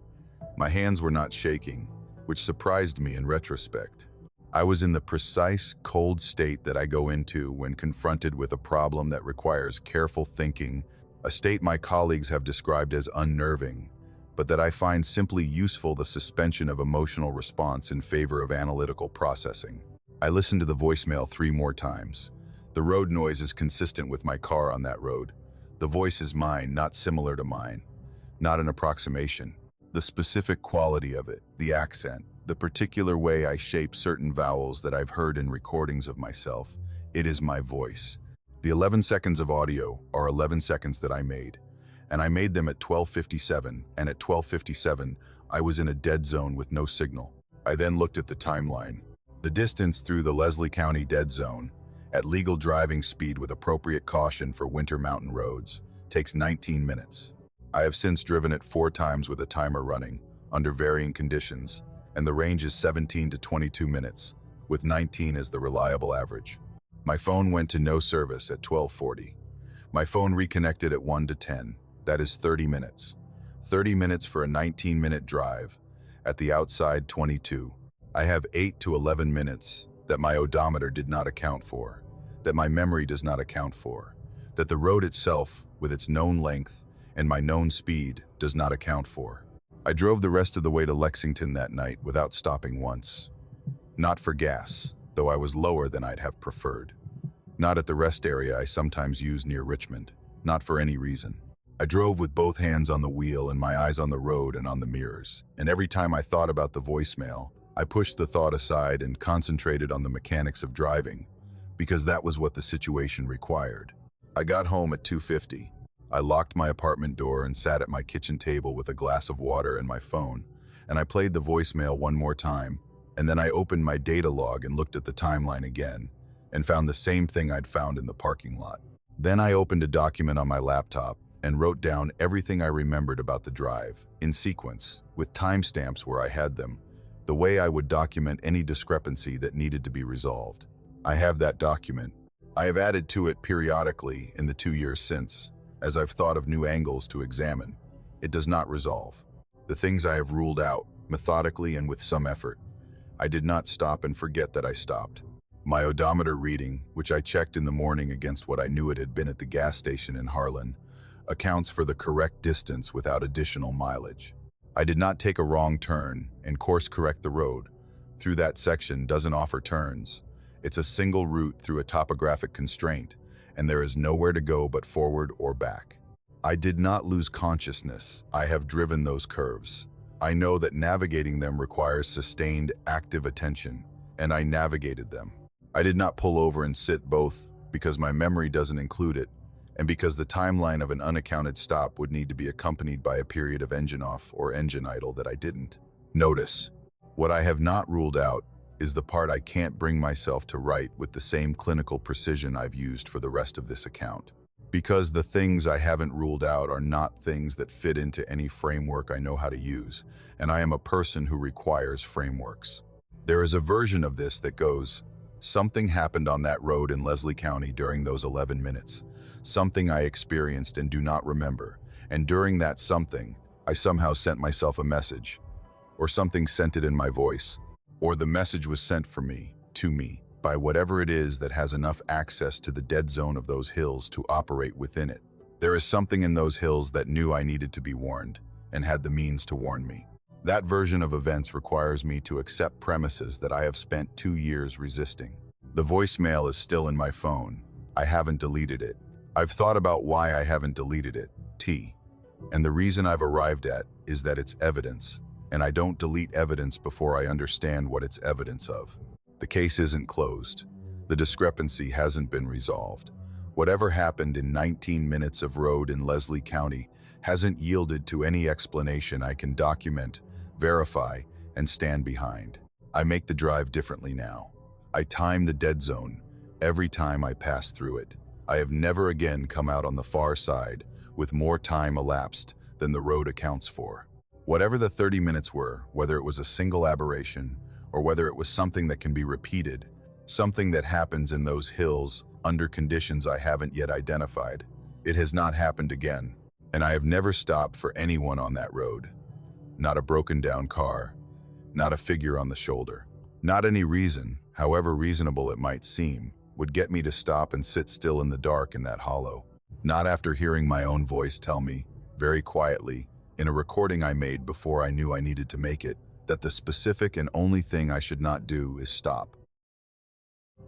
My hands were not shaking, which surprised me in retrospect. I was in the precise, cold state that I go into when confronted with a problem that requires careful thinking, a state my colleagues have described as unnerving, but that I find simply useful, the suspension of emotional response in favor of analytical processing. I listened to the voicemail 3 more times. The road noise is consistent with my car on that road. The voice is mine, not similar to mine, not an approximation. The specific quality of it, the accent, the particular way I shape certain vowels that I've heard in recordings of myself, it is my voice. The 11 seconds of audio are 11 seconds that I made, and I made them at 12:57, and at 12:57, I was in a dead zone with no signal. I then looked at the timeline. The distance through the Leslie County dead zone, at legal driving speed with appropriate caution for winter mountain roads, takes 19 minutes. I have since driven it 4 times with a timer running, under varying conditions, and the range is 17 to 22 minutes, with 19 as the reliable average. My phone went to no service at 12:40. My phone reconnected at 1 to 10, that is 30 minutes. 30 minutes for a 19-minute drive, at the outside 22. I have 8 to 11 minutes that my odometer did not account for, that my memory does not account for, that the road itself, with its known length and my known speed, does not account for. I drove the rest of the way to Lexington that night without stopping once. Not for gas, though I was lower than I'd have preferred. Not at the rest area I sometimes use near Richmond, not for any reason. I drove with both hands on the wheel and my eyes on the road and on the mirrors, and every time I thought about the voicemail, I pushed the thought aside and concentrated on the mechanics of driving, because that was what the situation required. I got home at 2:50. I locked my apartment door and sat at my kitchen table with a glass of water and my phone, and I played the voicemail 1 more time, and then I opened my data log and looked at the timeline again, and found the same thing I'd found in the parking lot. Then I opened a document on my laptop and wrote down everything I remembered about the drive, in sequence, with timestamps where I had them, the way I would document any discrepancy that needed to be resolved. I have that document. I have added to it periodically in the 2 years since, as I've thought of new angles to examine. It does not resolve. The things I have ruled out, methodically and with some effort. I did not stop and forget that I stopped. My odometer reading, which I checked in the morning against what I knew it had been at the gas station in Harlan, accounts for the correct distance without additional mileage. I did not take a wrong turn and course correct the road, through that section doesn't offer turns. It's a single route through a topographic constraint, and there is nowhere to go but forward or back. I did not lose consciousness. I have driven those curves. I know that navigating them requires sustained, active attention, and I navigated them. I did not pull over and sit, both because my memory doesn't include it, and because the timeline of an unaccounted stop would need to be accompanied by a period of engine off or engine idle that I didn't. Notice, what I have not ruled out is the part I can't bring myself to write with the same clinical precision I've used for the rest of this account. Because the things I haven't ruled out are not things that fit into any framework I know how to use, and I am a person who requires frameworks. There is a version of this that goes, something happened on that road in Leslie County during those 11 minutes. Something I experienced and do not remember, and during that something, I somehow sent myself a message, or something sent it in my voice, or the message was sent for me, to me, by whatever it is that has enough access to the dead zone of those hills to operate within it. There is something in those hills that knew I needed to be warned, and had the means to warn me. That version of events requires me to accept premises that I have spent 2 years resisting. The voicemail is still in my phone. I haven't deleted it. I've thought about why I haven't deleted it, and the reason I've arrived at is that it's evidence, and I don't delete evidence before I understand what it's evidence of. The case isn't closed. The discrepancy hasn't been resolved. Whatever happened in 19 minutes of road in Leslie County hasn't yielded to any explanation I can document, verify, and stand behind. I make the drive differently now. I time the dead zone every time I pass through it. I have never again come out on the far side with more time elapsed than the road accounts for. Whatever the 30 minutes were, whether it was a single aberration or whether it was something that can be repeated, something that happens in those hills under conditions I haven't yet identified, it has not happened again, and I have never stopped for anyone on that road. Not a broken down car, not a figure on the shoulder. Not any reason, however reasonable it might seem, would get me to stop and sit still in the dark in that hollow. Not after hearing my own voice tell me, very quietly, in a recording I made before I knew I needed to make it, that the specific and only thing I should not do is stop.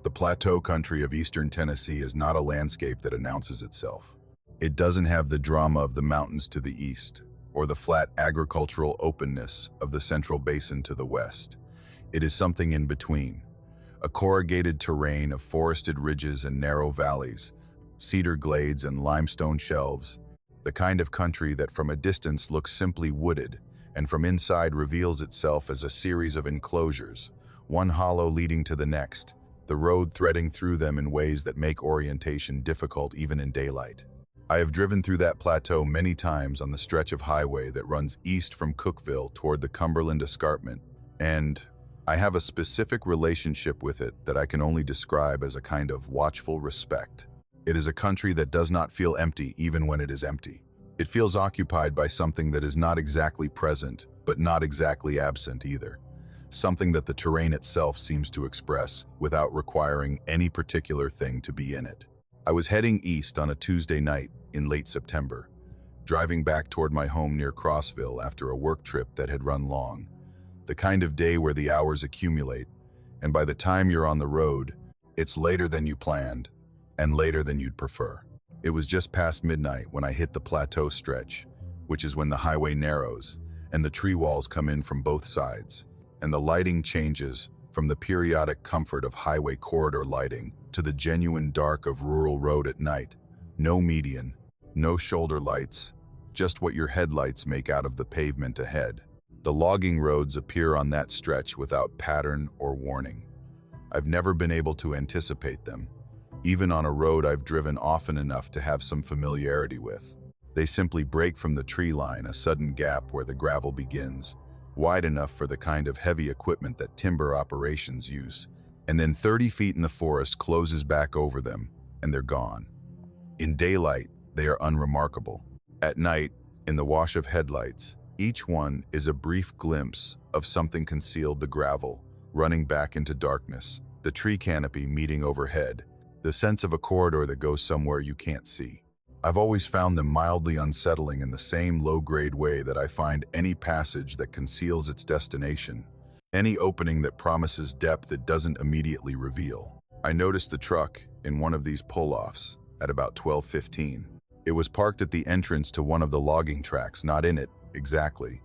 The plateau country of eastern Tennessee is not a landscape that announces itself. It doesn't have the drama of the mountains to the east, or the flat agricultural openness of the central basin to the west. It is something in between. A corrugated terrain of forested ridges and narrow valleys, cedar glades and limestone shelves, the kind of country that from a distance looks simply wooded, and from inside reveals itself as a series of enclosures, one hollow leading to the next, the road threading through them in ways that make orientation difficult even in daylight. I have driven through that plateau many times on the stretch of highway that runs east from Cookeville toward the Cumberland Escarpment, and I have a specific relationship with it that I can only describe as a kind of watchful respect. It is a country that does not feel empty even when it is empty. It feels occupied by something that is not exactly present, but not exactly absent either. Something that the terrain itself seems to express without requiring any particular thing to be in it. I was heading east on a Tuesday night in late September, driving back toward my home near Crossville after a work trip that had run long. The kind of day where the hours accumulate, and by the time you're on the road, it's later than you planned, and later than you'd prefer. It was just past midnight when I hit the plateau stretch, which is when the highway narrows, and the tree walls come in from both sides, and the lighting changes from the periodic comfort of highway corridor lighting to the genuine dark of rural road at night. No median, no shoulder lights, just what your headlights make out of the pavement ahead. The logging roads appear on that stretch without pattern or warning. I've never been able to anticipate them, even on a road I've driven often enough to have some familiarity with. They simply break from the tree line, a sudden gap where the gravel begins, wide enough for the kind of heavy equipment that timber operations use, and then 30 feet in the forest closes back over them, and they're gone. In daylight, they are unremarkable. At night, in the wash of headlights, each one is a brief glimpse of something concealed: the gravel, running back into darkness, the tree canopy meeting overhead, the sense of a corridor that goes somewhere you can't see. I've always found them mildly unsettling in the same low-grade way that I find any passage that conceals its destination, Any opening that promises depth it doesn't immediately reveal. I noticed the truck in one of these pull-offs at about 12:15. It was parked at the entrance to one of the logging tracks, not in it, exactly,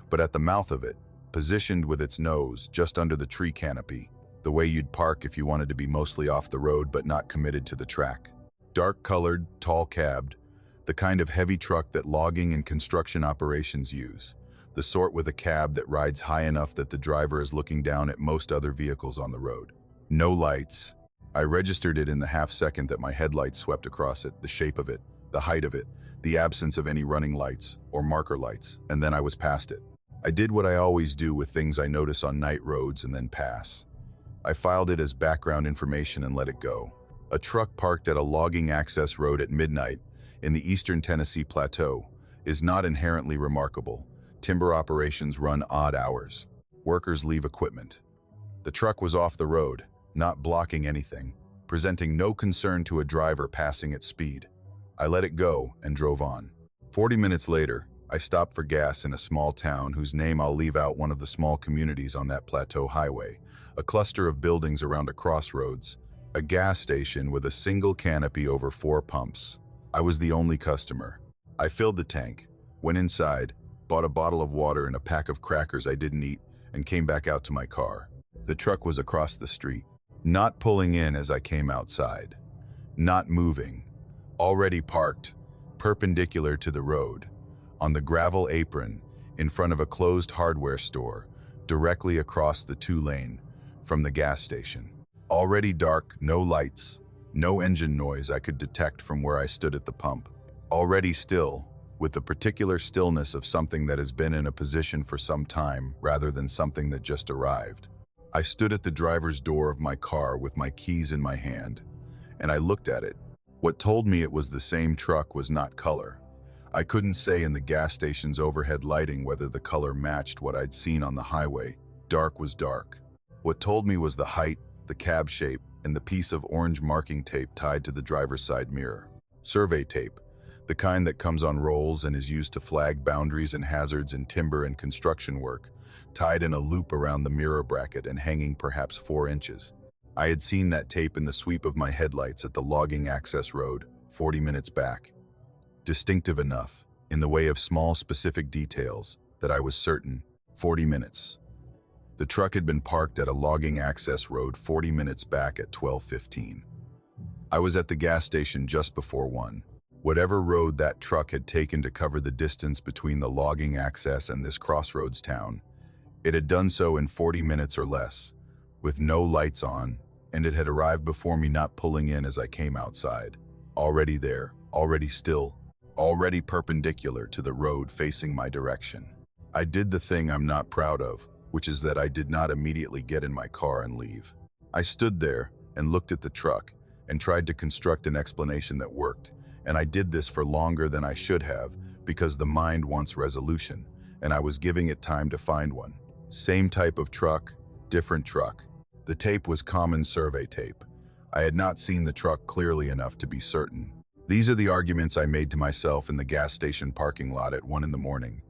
but at the mouth of it, positioned with its nose just under the tree canopy, the way you'd park if you wanted to be mostly off the road but not committed to the track. Dark-colored, tall-cabbed, the kind of heavy truck that logging and construction operations use, the sort with a cab that rides high enough that the driver is looking down at most other vehicles on the road. No lights. I registered it in the half-second that my headlights swept across it, the shape of it, the height of it, the absence of any running lights or marker lights, and then I was past it. I did what I always do with things I notice on night roads and then pass. I filed it as background information and let it go. A truck parked at a logging access road at midnight in the eastern Tennessee Plateau is not inherently remarkable. Timber operations run odd hours. Workers leave equipment. The truck was off the road, not blocking anything, presenting no concern to a driver passing at speed. I let it go and drove on. 40 minutes later, I stopped for gas in a small town whose name I'll leave out, one of the small communities on that plateau highway, a cluster of buildings around a crossroads, a gas station with a single canopy over 4 pumps. I was the only customer. I filled the tank, went inside, bought a bottle of water and a pack of crackers I didn't eat, and came back out to my car. The truck was across the street, not pulling in as I came outside, not moving, already parked, perpendicular to the road, on the gravel apron in front of a closed hardware store, directly across the 2-lane from the gas station. Already dark, no lights, no engine noise I could detect from where I stood at the pump. Already still, with the particular stillness of something that has been in a position for some time rather than something that just arrived. I stood at the driver's door of my car with my keys in my hand, and I looked at it. What told me it was the same truck was not color. I couldn't say in the gas station's overhead lighting whether the color matched what I'd seen on the highway. Dark was dark. What told me was the height, the cab shape, and the piece of orange marking tape tied to the driver's side mirror. Survey tape, the kind that comes on rolls and is used to flag boundaries and hazards in timber and construction work, tied in a loop around the mirror bracket and hanging perhaps 4 inches. I had seen that tape in the sweep of my headlights at the logging access road 40 minutes back. Distinctive enough, in the way of small specific details, that I was certain 40 minutes. The truck had been parked at a logging access road 40 minutes back at 12:15. I was at the gas station just before 1. Whatever road that truck had taken to cover the distance between the logging access and this crossroads town, it had done so in 40 minutes or less, with no lights on, and it had arrived before me, not pulling in as I came outside. Already there, already still, already perpendicular to the road facing my direction. I did the thing I'm not proud of, which is that I did not immediately get in my car and leave. I stood there and looked at the truck and tried to construct an explanation that worked, and I did this for longer than I should have because the mind wants resolution, and I was giving it time to find one. Same type of truck, different truck. The tape was common survey tape. I had not seen the truck clearly enough to be certain. These are the arguments I made to myself in the gas station parking lot at 1 in the morning.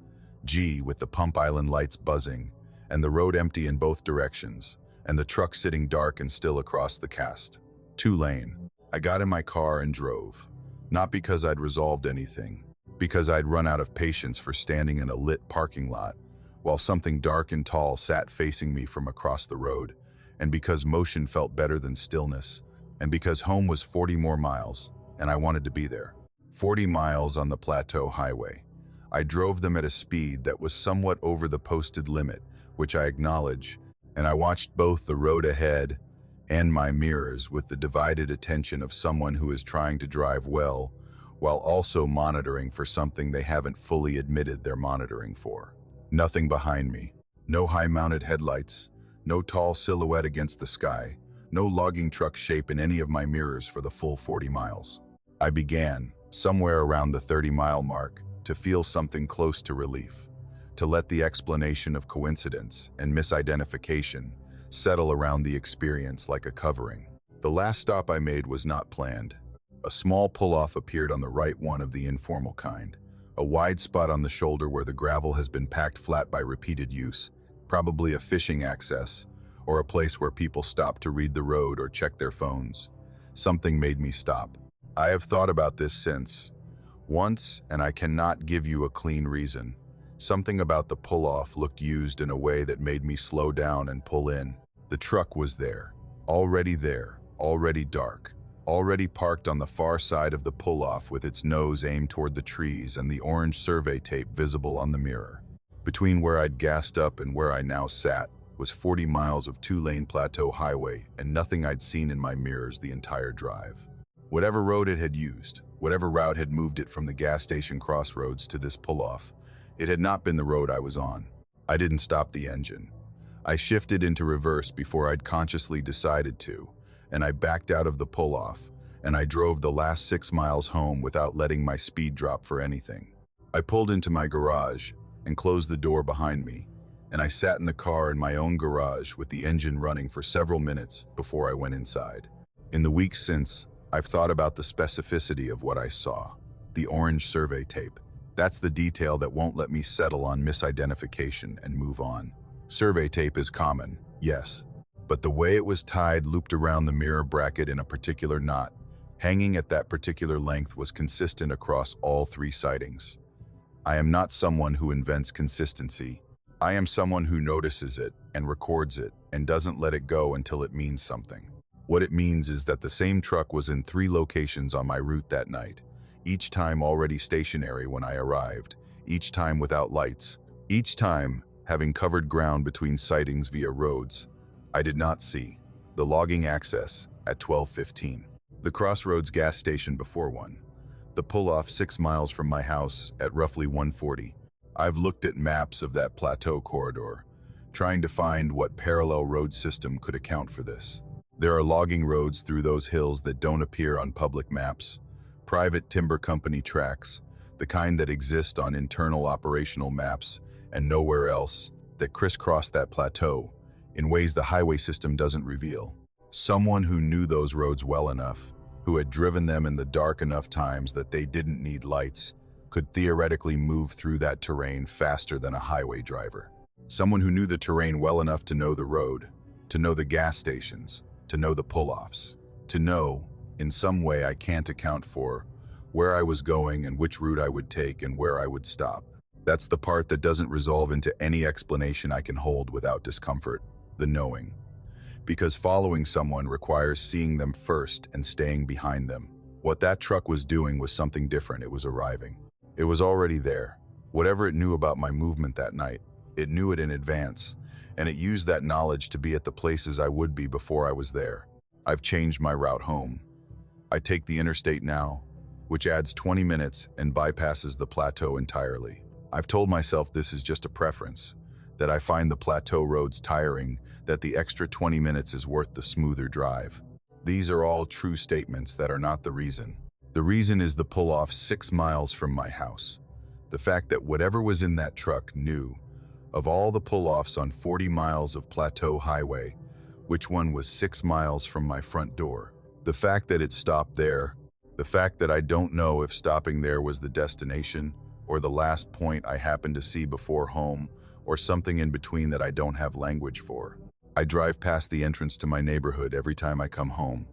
Gee, with the pump island lights buzzing, and the road empty in both directions, and the truck sitting dark and still across the cast. 2-lane. I got in my car and drove. Not because I'd resolved anything, because I'd run out of patience for standing in a lit parking lot, while something dark and tall sat facing me from across the road, and because motion felt better than stillness, and because home was 40 more miles, and I wanted to be there. 40 miles on the Plateau Highway. I drove them at a speed that was somewhat over the posted limit, which I acknowledge, and I watched both the road ahead and my mirrors with the divided attention of someone who is trying to drive well, while also monitoring for something they haven't fully admitted they're monitoring for. Nothing behind me. No high-mounted headlights. No tall silhouette against the sky. No logging truck shape in any of my mirrors for the full 40 miles. I began, somewhere around the 30-mile mark, to feel something close to relief, to let the explanation of coincidence and misidentification settle around the experience like a covering. The last stop I made was not planned. A small pull-off appeared on the right, one of the informal kind. A wide spot on the shoulder where the gravel has been packed flat by repeated use, probably a fishing access, or a place where people stop to read the road or check their phones. Something made me stop. I have thought about this since. Once, and I cannot give you a clean reason. Something about the pull-off looked used in a way that made me slow down and pull in. The truck was there, already dark, already parked on the far side of the pull-off with its nose aimed toward the trees and the orange survey tape visible on the mirror. Between where I'd gassed up and where I now sat was 40 miles of two-lane plateau highway and nothing I'd seen in my mirrors the entire drive. Whatever road it had used, whatever route had moved it from the gas station crossroads to this pull-off, it had not been the road I was on. I didn't stop the engine. I shifted into reverse before I'd consciously decided to, and I backed out of the pull-off, and I drove the last 6 miles home without letting my speed drop for anything. I pulled into my garage and closed the door behind me, and I sat in the car in my own garage with the engine running for several minutes before I went inside. In the weeks since, I've thought about the specificity of what I saw. The orange survey tape. That's the detail that won't let me settle on misidentification and move on. Survey tape is common, yes, but the way it was tied looped around the mirror bracket in a particular knot, hanging at that particular length, was consistent across all 3 sightings. I am not someone who invents consistency. I am someone who notices it and records it and doesn't let it go until it means something. What it means is that the same truck was in 3 locations on my route that night, each time already stationary when I arrived, each time without lights, each time having covered ground between sightings via roads I did not see. The logging access at 12:15. The Crossroads gas station before one. The pull-off 6 miles from my house at roughly 1:40. I've looked at maps of that plateau corridor, trying to find what parallel road system could account for this. There are logging roads through those hills that don't appear on public maps, private timber company tracks, the kind that exist on internal operational maps and nowhere else, that crisscross that plateau in ways the highway system doesn't reveal. Someone who knew those roads well enough, who had driven them in the dark enough times that they didn't need lights, could theoretically move through that terrain faster than a highway driver. Someone who knew the terrain well enough to know the road, to know the gas stations, to know the pull-offs, to know, in some way I can't account for, where I was going and which route I would take and where I would stop. That's the part that doesn't resolve into any explanation I can hold without discomfort, the knowing. Because following someone requires seeing them first and staying behind them. What that truck was doing was something different. It was arriving. It was already there. Whatever it knew about my movement that night, it knew it in advance, and it used that knowledge to be at the places I would be before I was there. I've changed my route home. I take the interstate now, which adds 20 minutes and bypasses the plateau entirely. I've told myself this is just a preference, that I find the plateau roads tiring, that the extra 20 minutes is worth the smoother drive. These are all true statements that are not the reason. The reason is the pull-off 6 miles from my house. The fact that whatever was in that truck knew, of all the pull-offs on 40 miles of plateau highway, which one was 6 miles from my front door. The fact that it stopped there, the fact that I don't know if stopping there was the destination, or the last point I happened to see before home, or something in between that I don't have language for. I drive past the entrance to my neighborhood every time I come home.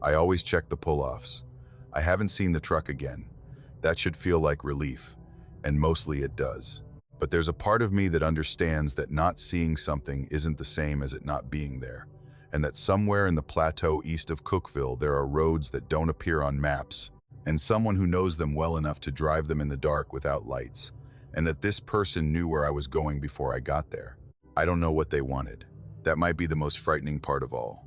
I always check the pull-offs. I haven't seen the truck again. That should feel like relief, and mostly it does. But there's a part of me that understands that not seeing something isn't the same as it not being there, and that somewhere in the plateau east of Cookville there are roads that don't appear on maps, and someone who knows them well enough to drive them in the dark without lights, and that this person knew where I was going before I got there. I don't know what they wanted. That might be the most frightening part of all.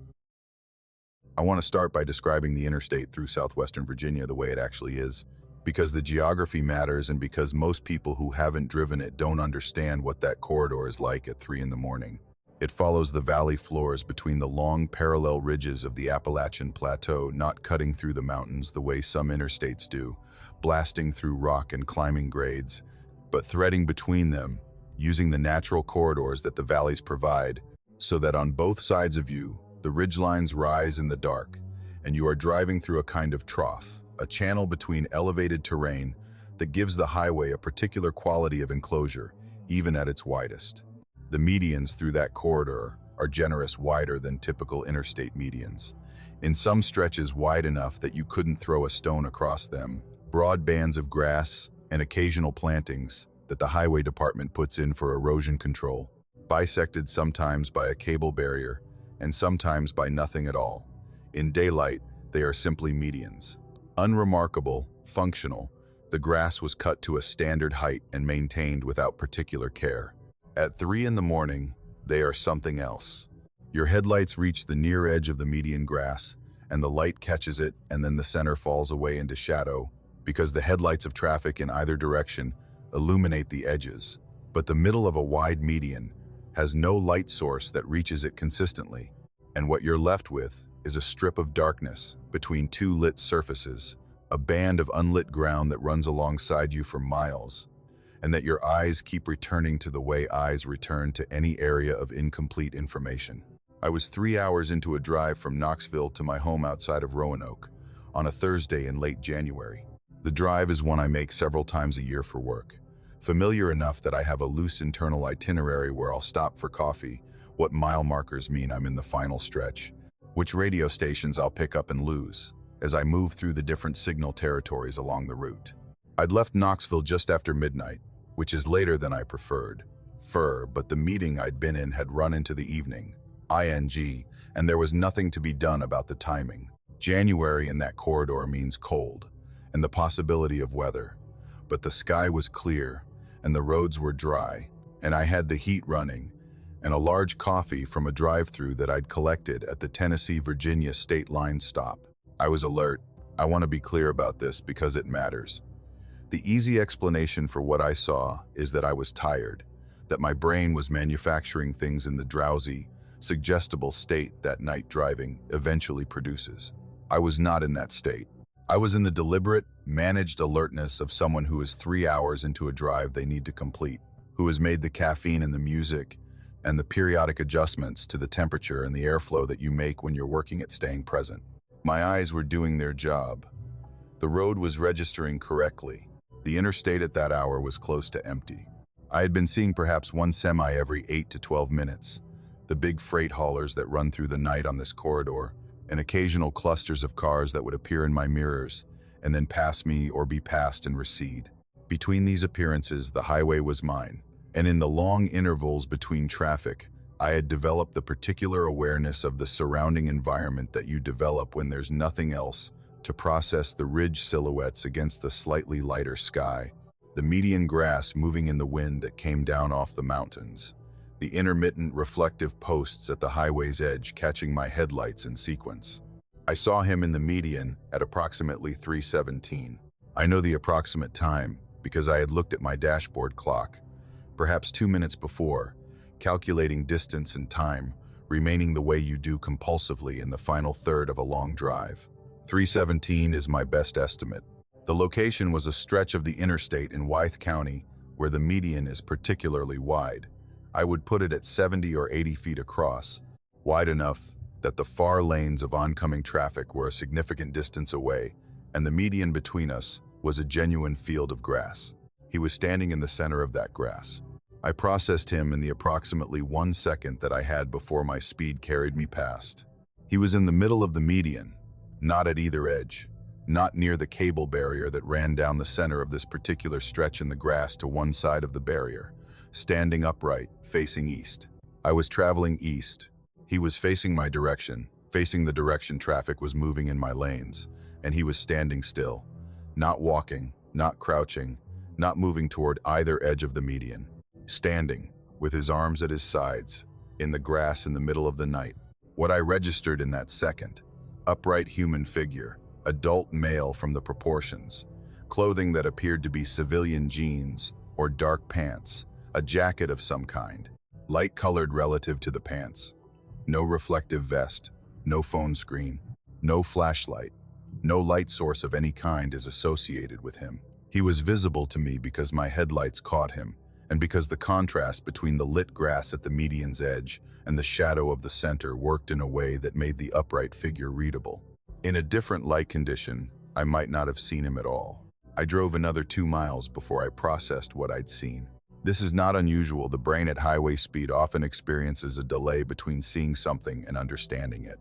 I want to start by describing the interstate through southwestern Virginia the way it actually is, because the geography matters and because most people who haven't driven it don't understand what that corridor is like at 3 in the morning. It follows the valley floors between the long parallel ridges of the Appalachian Plateau, not cutting through the mountains the way some interstates do, blasting through rock and climbing grades, but threading between them, using the natural corridors that the valleys provide, so that on both sides of you, the ridgelines rise in the dark, and you are driving through a kind of trough, a channel between elevated terrain that gives the highway a particular quality of enclosure, even at its widest. The medians through that corridor are generous, wider than typical interstate medians. In some stretches wide enough that you couldn't throw a stone across them, broad bands of grass and occasional plantings that the highway department puts in for erosion control, bisected sometimes by a cable barrier and sometimes by nothing at all. In daylight, they are simply medians. Unremarkable, functional, the grass was cut to a standard height and maintained without particular care. At 3 in the morning, they are something else. Your headlights reach the near edge of the median grass, and the light catches it, and then the center falls away into shadow, because the headlights of traffic in either direction illuminate the edges. But the middle of a wide median has no light source that reaches it consistently, and what you're left with is a strip of darkness between two lit surfaces, a band of unlit ground that runs alongside you for miles, and that your eyes keep returning to the way eyes return to any area of incomplete information. I was 3 hours into a drive from Knoxville to my home outside of Roanoke on a Thursday in late January. The drive is one I make several times a year for work, familiar enough that I have a loose internal itinerary where I'll stop for coffee, what mile markers mean I'm in the final stretch, which radio stations I'll pick up and lose, as I move through the different signal territories along the route. I'd left Knoxville just after midnight, which is later than I preferred, but the meeting I'd been in had run into the evening, and there was nothing to be done about the timing. January in that corridor means cold, and the possibility of weather, but the sky was clear, and the roads were dry, and I had the heat running, and a large coffee from a drive-through that I'd collected at the Tennessee-Virginia state line stop. I was alert. I want to be clear about this because it matters. The easy explanation for what I saw is that I was tired, that my brain was manufacturing things in the drowsy, suggestible state that night driving eventually produces. I was not in that state. I was in the deliberate, managed alertness of someone who is 3 hours into a drive they need to complete, who has made the caffeine and the music and the periodic adjustments to the temperature and the airflow that you make when you're working at staying present. My eyes were doing their job. The road was registering correctly. The interstate at that hour was close to empty. I had been seeing perhaps one semi every 8 to 12 minutes, the big freight haulers that run through the night on this corridor, and occasional clusters of cars that would appear in my mirrors and then pass me or be passed and recede. Between these appearances, the highway was mine, and in the long intervals between traffic, I had developed the particular awareness of the surrounding environment that you develop when there's nothing else to process the ridge silhouettes against the slightly lighter sky, the median grass moving in the wind that came down off the mountains, the intermittent reflective posts at the highway's edge catching my headlights in sequence. I saw him in the median at approximately 3:17. I know the approximate time because I had looked at my dashboard clock, perhaps 2 minutes before, calculating distance and time, remaining the way you do compulsively in the final third of a long drive. 3:17 is my best estimate. The location was a stretch of the interstate in Wythe County where the median is particularly wide. I would put it at 70 or 80 feet across, wide enough that the far lanes of oncoming traffic were a significant distance away, and the median between us was a genuine field of grass. He was standing in the center of that grass. I processed him in the approximately 1 second that I had before my speed carried me past. He was in the middle of the median, not at either edge, not near the cable barrier that ran down the center of this particular stretch in the grass to one side of the barrier, standing upright, facing east. I was traveling east. He was facing my direction, facing the direction traffic was moving in my lanes, and he was standing still, not walking, not crouching, not moving toward either edge of the median, standing, with his arms at his sides, in the grass in the middle of the night. What I registered in that second: upright human figure, adult male from the proportions, clothing that appeared to be civilian jeans or dark pants, a jacket of some kind, light-colored relative to the pants. No reflective vest, no phone screen, no flashlight, no light source of any kind is associated with him. He was visible to me because my headlights caught him, and because the contrast between the lit grass at the median's edge and the shadow of the center worked in a way that made the upright figure readable. In a different light condition, I might not have seen him at all. I drove another 2 miles before I processed what I'd seen. This is not unusual. The brain at highway speed often experiences a delay between seeing something and understanding it,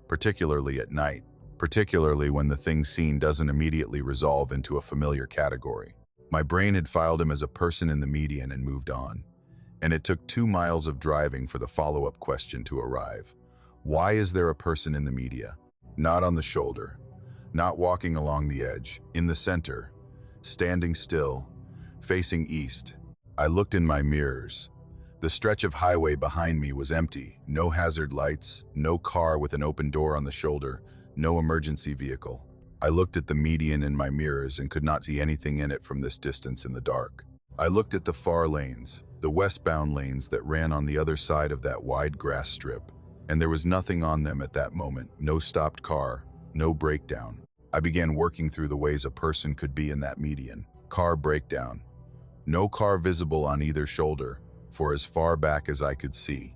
particularly at night, particularly when the thing seen doesn't immediately resolve into a familiar category. My brain had filed him as a person in the median and moved on, and it took 2 miles of driving for the follow-up question to arrive. Why is there a person in the media? Not on the shoulder, not walking along the edge, in the center, standing still, facing east. I looked in my mirrors. The stretch of highway behind me was empty, no hazard lights, no car with an open door on the shoulder, no emergency vehicle. I looked at the median in my mirrors and could not see anything in it from this distance in the dark. I looked at the far lanes, the westbound lanes that ran on the other side of that wide grass strip, and there was nothing on them at that moment, no stopped car, no breakdown. I began working through the ways a person could be in that median. Car breakdown. No car visible on either shoulder, for as far back as I could see,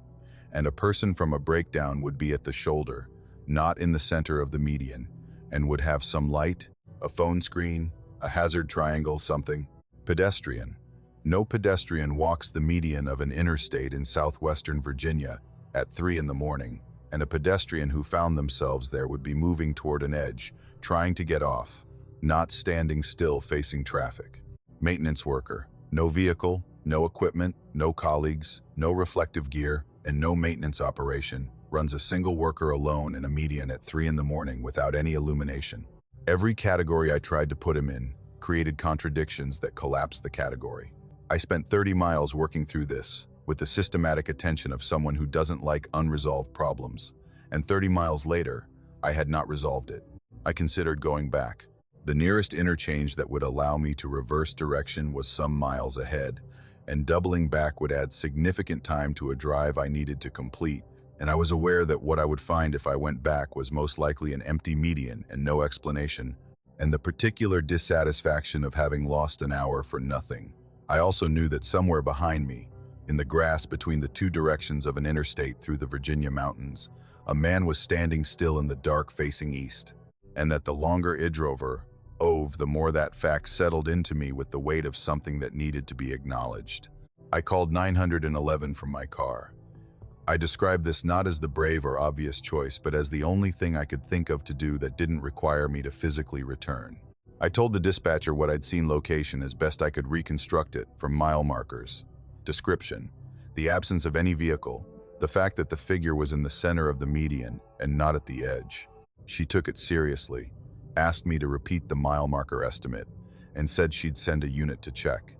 and a person from a breakdown would be at the shoulder, not in the center of the median, and would have some light, a phone screen, a hazard triangle, something. Pedestrian. No pedestrian walks the median of an interstate in southwestern Virginia at 3 in the morning, and a pedestrian who found themselves there would be moving toward an edge, trying to get off, not standing still facing traffic. Maintenance worker. No vehicle, no equipment, no colleagues, no reflective gear, and no maintenance operation, runs a single worker alone in a median at 3 in the morning without any illumination. Every category I tried to put him in created contradictions that collapsed the category. I spent 30 miles working through this, with the systematic attention of someone who doesn't like unresolved problems, and 30 miles later, I had not resolved it. I considered going back. The nearest interchange that would allow me to reverse direction was some miles ahead, and doubling back would add significant time to a drive I needed to complete, and I was aware that what I would find if I went back was most likely an empty median and no explanation, and the particular dissatisfaction of having lost an hour for nothing. I also knew that somewhere behind me, in the grass between the two directions of an interstate through the Virginia mountains, a man was standing still in the dark facing east, and that the longer I drove, the more that fact settled into me with the weight of something that needed to be acknowledged. I called 911 from my car. I described this not as the brave or obvious choice, but as the only thing I could think of to do that didn't require me to physically return. I told the dispatcher what I'd seen location as best I could reconstruct it from mile markers. Description: the absence of any vehicle, the fact that the figure was in the center of the median and not at the edge. She took it seriously, asked me to repeat the mile marker estimate, and said she'd send a unit to check.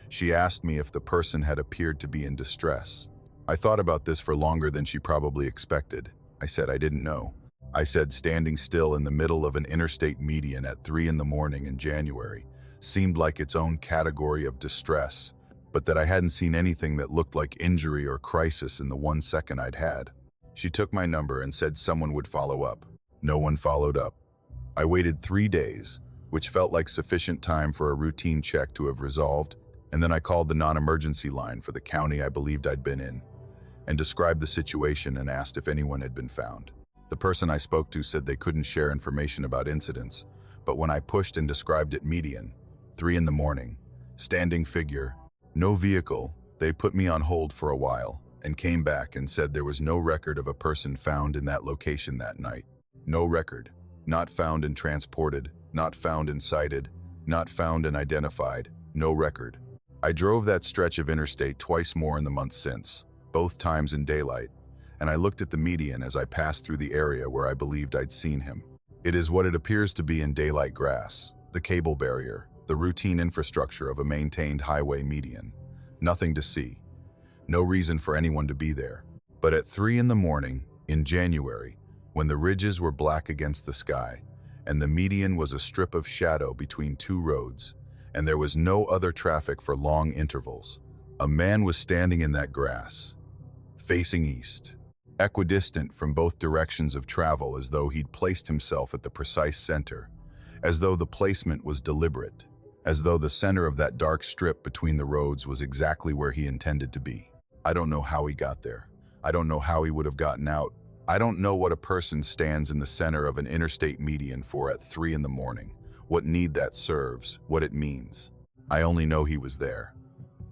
She asked me if the person had appeared to be in distress. I thought about this for longer than she probably expected. I said I didn't know. I said standing still in the middle of an interstate median at 3 in the morning in January seemed like its own category of distress, but that I hadn't seen anything that looked like injury or crisis in the 1 second I'd had. She took my number and said someone would follow up. No one followed up. I waited 3 days, which felt like sufficient time for a routine check to have resolved, and then I called the non-emergency line for the county I believed I'd been in, and described the situation and asked if anyone had been found. The person I spoke to said they couldn't share information about incidents, but when I pushed and described it median, 3 in the morning, standing figure, no vehicle, they put me on hold for a while and came back and said there was no record of a person found in that location that night. No record. Not found and transported, not found and cited, not found and identified, no record. I drove that stretch of interstate twice more in the month since, both times in daylight, and I looked at the median as I passed through the area where I believed I'd seen him. It is what it appears to be in daylight grass, the cable barrier, the routine infrastructure of a maintained highway median. Nothing to see. No reason for anyone to be there. But at 3 in the morning, in January, when the ridges were black against the sky, and the median was a strip of shadow between two roads, and there was no other traffic for long intervals, a man was standing in that grass, facing east, equidistant from both directions of travel, as though he'd placed himself at the precise center, as though the placement was deliberate, as though the center of that dark strip between the roads was exactly where he intended to be. I don't know how he got there. I don't know how he would have gotten out. I don't know what a person stands in the center of an interstate median for at 3 in the morning, what need that serves, what it means. I only know he was there.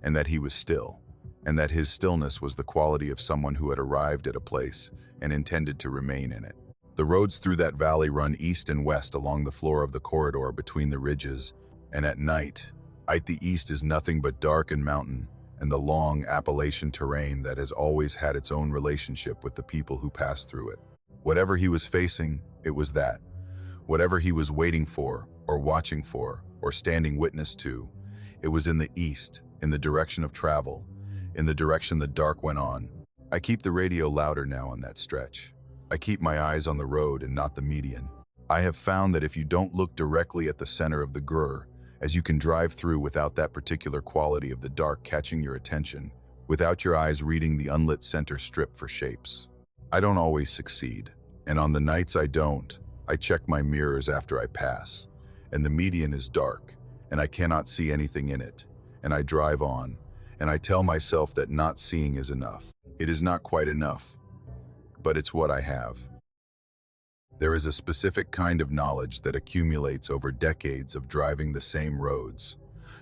and that he was still, and that his stillness was the quality of someone who had arrived at a place and intended to remain in it. The roads through that valley run east and west along the floor of the corridor between the ridges, and at night, the east is nothing but dark and mountain, and the long Appalachian terrain that has always had its own relationship with the people who pass through it. Whatever he was facing, it was that. Whatever he was waiting for, or watching for, or standing witness to, it was in the east, in the direction of travel, in the direction the dark went on. I keep the radio louder now on that stretch. I keep my eyes on the road and not the median. I have found that if you don't look directly at the center of the grr, as you can drive through without that particular quality of the dark catching your attention, without your eyes reading the unlit center strip for shapes. I don't always succeed, and on the nights I don't, I check my mirrors after I pass, and the median is dark, and I cannot see anything in it, and I drive on, and I tell myself that not seeing is enough. It is not quite enough, but it's what I have. There is a specific kind of knowledge that accumulates over decades of driving the same roads.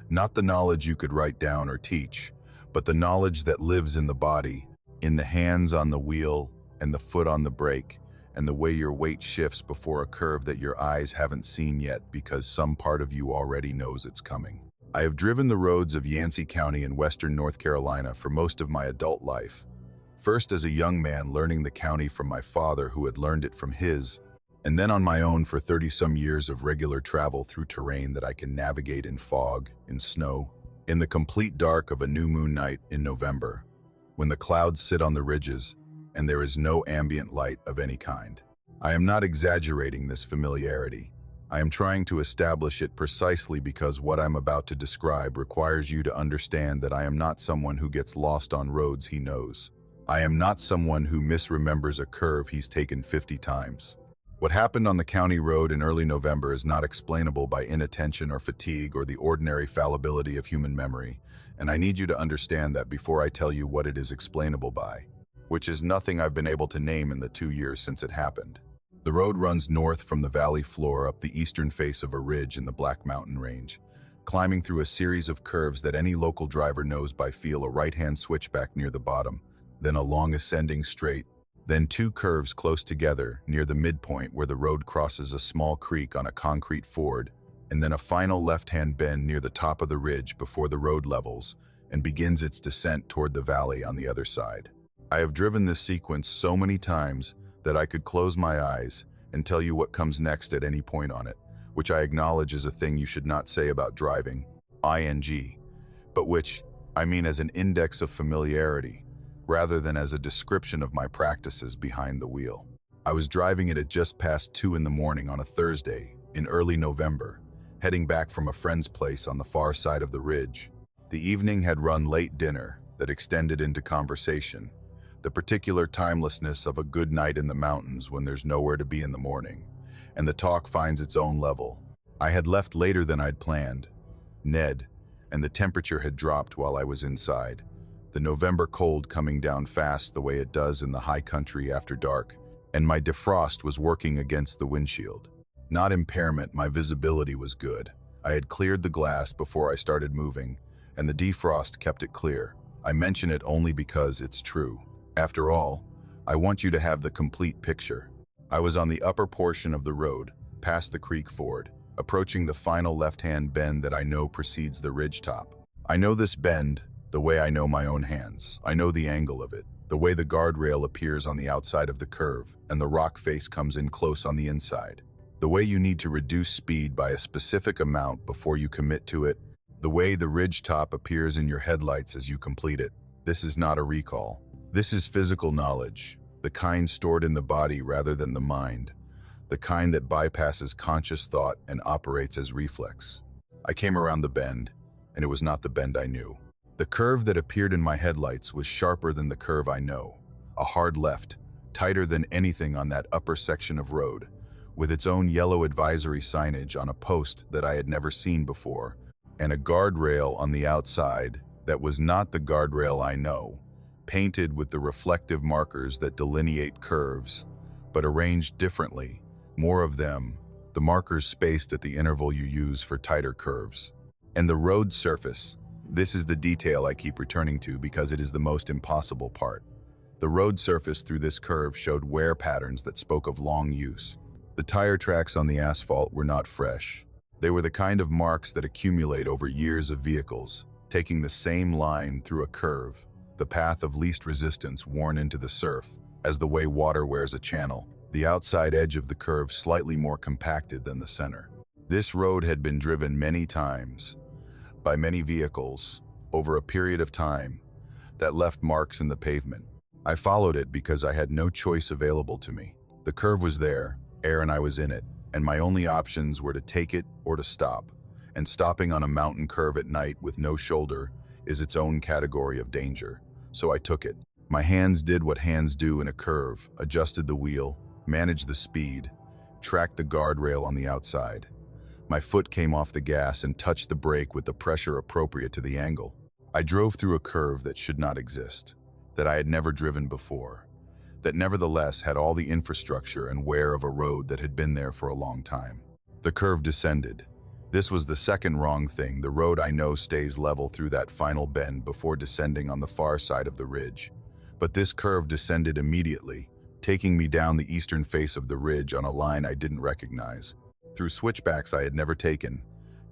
Not the knowledge you could write down or teach, but the knowledge that lives in the body, in the hands on the wheel and the foot on the brake, and the way your weight shifts before a curve that your eyes haven't seen yet because some part of you already knows it's coming. I have driven the roads of Yancey County in western North Carolina for most of my adult life. First as a young man learning the county from my father who had learned it from his, and then on my own for 30-some years of regular travel through terrain that I can navigate in fog, in snow, in the complete dark of a new moon night in November, when the clouds sit on the ridges and there is no ambient light of any kind. I am not exaggerating this familiarity. I am trying to establish it precisely because what I'm about to describe requires you to understand that I am not someone who gets lost on roads he knows. I am not someone who misremembers a curve he's taken 50 times. What happened on the county road in early November is not explainable by inattention or fatigue or the ordinary fallibility of human memory, and I need you to understand that before I tell you what it is explainable by, which is nothing I've been able to name in the 2 years since it happened. The road runs north from the valley floor up the eastern face of a ridge in the Black Mountain Range, climbing through a series of curves that any local driver knows by feel: a right-hand switchback near the bottom, then a long ascending straight, then two curves close together near the midpoint where the road crosses a small creek on a concrete ford, and then a final left-hand bend near the top of the ridge before the road levels and begins its descent toward the valley on the other side. I have driven this sequence so many times that I could close my eyes and tell you what comes next at any point on it, which I acknowledge is a thing you should not say about driving, ing, but which I mean as an index of familiarity, rather than as a description of my practices behind the wheel. I was driving it at just past 2 in the morning on a Thursday in early November, heading back from a friend's place on the far side of the ridge. The evening had run late dinner that extended into conversation, the particular timelessness of a good night in the mountains when there's nowhere to be in the morning, and the talk finds its own level. I had left later than I'd planned, Ned, and the temperature had dropped while I was inside, the November cold coming down fast the way it does in the high country after dark, and my defrost was working against the windshield. Not impairment, my visibility was good. I had cleared the glass before I started moving, and the defrost kept it clear. I mention it only because it's true. After all, I want you to have the complete picture. I was on the upper portion of the road, past the creek ford, approaching the final left-hand bend that I know precedes the ridge top. I know this bend the way I know my own hands. I know the angle of it, the way the guardrail appears on the outside of the curve and the rock face comes in close on the inside, the way you need to reduce speed by a specific amount before you commit to it, the way the ridge top appears in your headlights as you complete it. This is not a recall. This is physical knowledge, the kind stored in the body rather than the mind, the kind that bypasses conscious thought and operates as reflex. I came around the bend, and it was not the bend I knew. The curve that appeared in my headlights was sharper than the curve I know, a hard left, tighter than anything on that upper section of road, with its own yellow advisory signage on a post that I had never seen before, and a guardrail on the outside that was not the guardrail I know, painted with the reflective markers that delineate curves, but arranged differently, more of them, the markers spaced at the interval you use for tighter curves. And the road surface, This is the detail I keep returning to because it is the most impossible part. The road surface through this curve showed wear patterns that spoke of long use. The tire tracks on the asphalt were not fresh. They were the kind of marks that accumulate over years of vehicles, taking the same line through a curve, the path of least resistance worn into the surf, as the way water wears a channel, the outside edge of the curve slightly more compacted than the center. This road had been driven many times, by many vehicles, over a period of time, that left marks in the pavement. I followed it because I had no choice available to me. The curve was there, air and I was in it, and my only options were to take it or to stop. And stopping on a mountain curve at night with no shoulder is its own category of danger. So I took it. My hands did what hands do in a curve, adjusted the wheel, managed the speed, tracked the guardrail on the outside. My foot came off the gas and touched the brake with the pressure appropriate to the angle. I drove through a curve that should not exist, that I had never driven before, that nevertheless had all the infrastructure and wear of a road that had been there for a long time. The curve descended. This was the second wrong thing. The road I know stays level through that final bend before descending on the far side of the ridge. But this curve descended immediately, taking me down the eastern face of the ridge on a line I didn't recognize, through switchbacks I had never taken,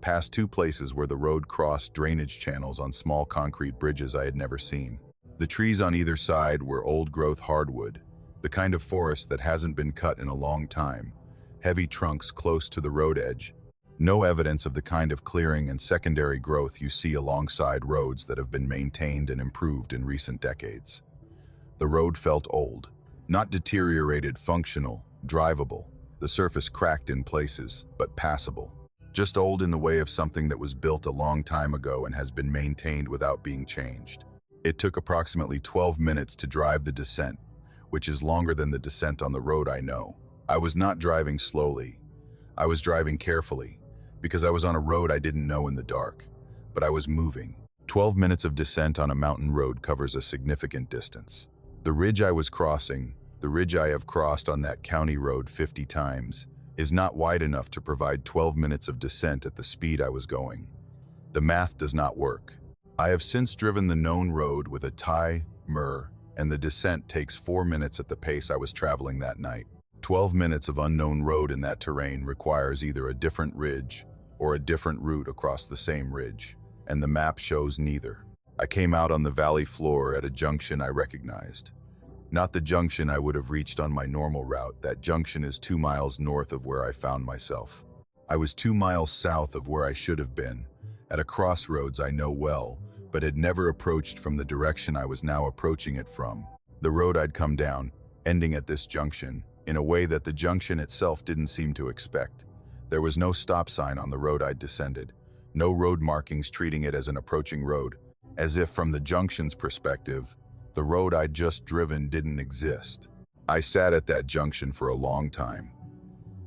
past two places where the road crossed drainage channels on small concrete bridges I had never seen. The trees on either side were old-growth hardwood, the kind of forest that hasn't been cut in a long time, heavy trunks close to the road edge. No evidence of the kind of clearing and secondary growth you see alongside roads that have been maintained and improved in recent decades. The road felt old, not deteriorated, functional, drivable. The surface cracked in places, but passable. Just old in the way of something that was built a long time ago and has been maintained without being changed. It took approximately 12 minutes to drive the descent, which is longer than the descent on the road I know. I was not driving slowly. I was driving carefully, because I was on a road I didn't know in the dark. But I was moving. 12 minutes of descent on a mountain road covers a significant distance. The ridge I was crossing, the ridge I have crossed on that county road 50 times, is not wide enough to provide 12 minutes of descent at the speed I was going. The math does not work. I have since driven the known road with a timer, and the descent takes 4 minutes at the pace I was traveling that night. 12 minutes of unknown road in that terrain requires either a different ridge or a different route across the same ridge, and the map shows neither. I came out on the valley floor at a junction I recognized. Not the junction I would have reached on my normal route. That junction is 2 miles north of where I found myself. I was 2 miles south of where I should have been, at a crossroads I know well, but had never approached from the direction I was now approaching it from. The road I'd come down, ending at this junction, in a way that the junction itself didn't seem to expect. There was no stop sign on the road I'd descended, no road markings treating it as an approaching road, as if from the junction's perspective, the road I'd just driven didn't exist. I sat at that junction for a long time.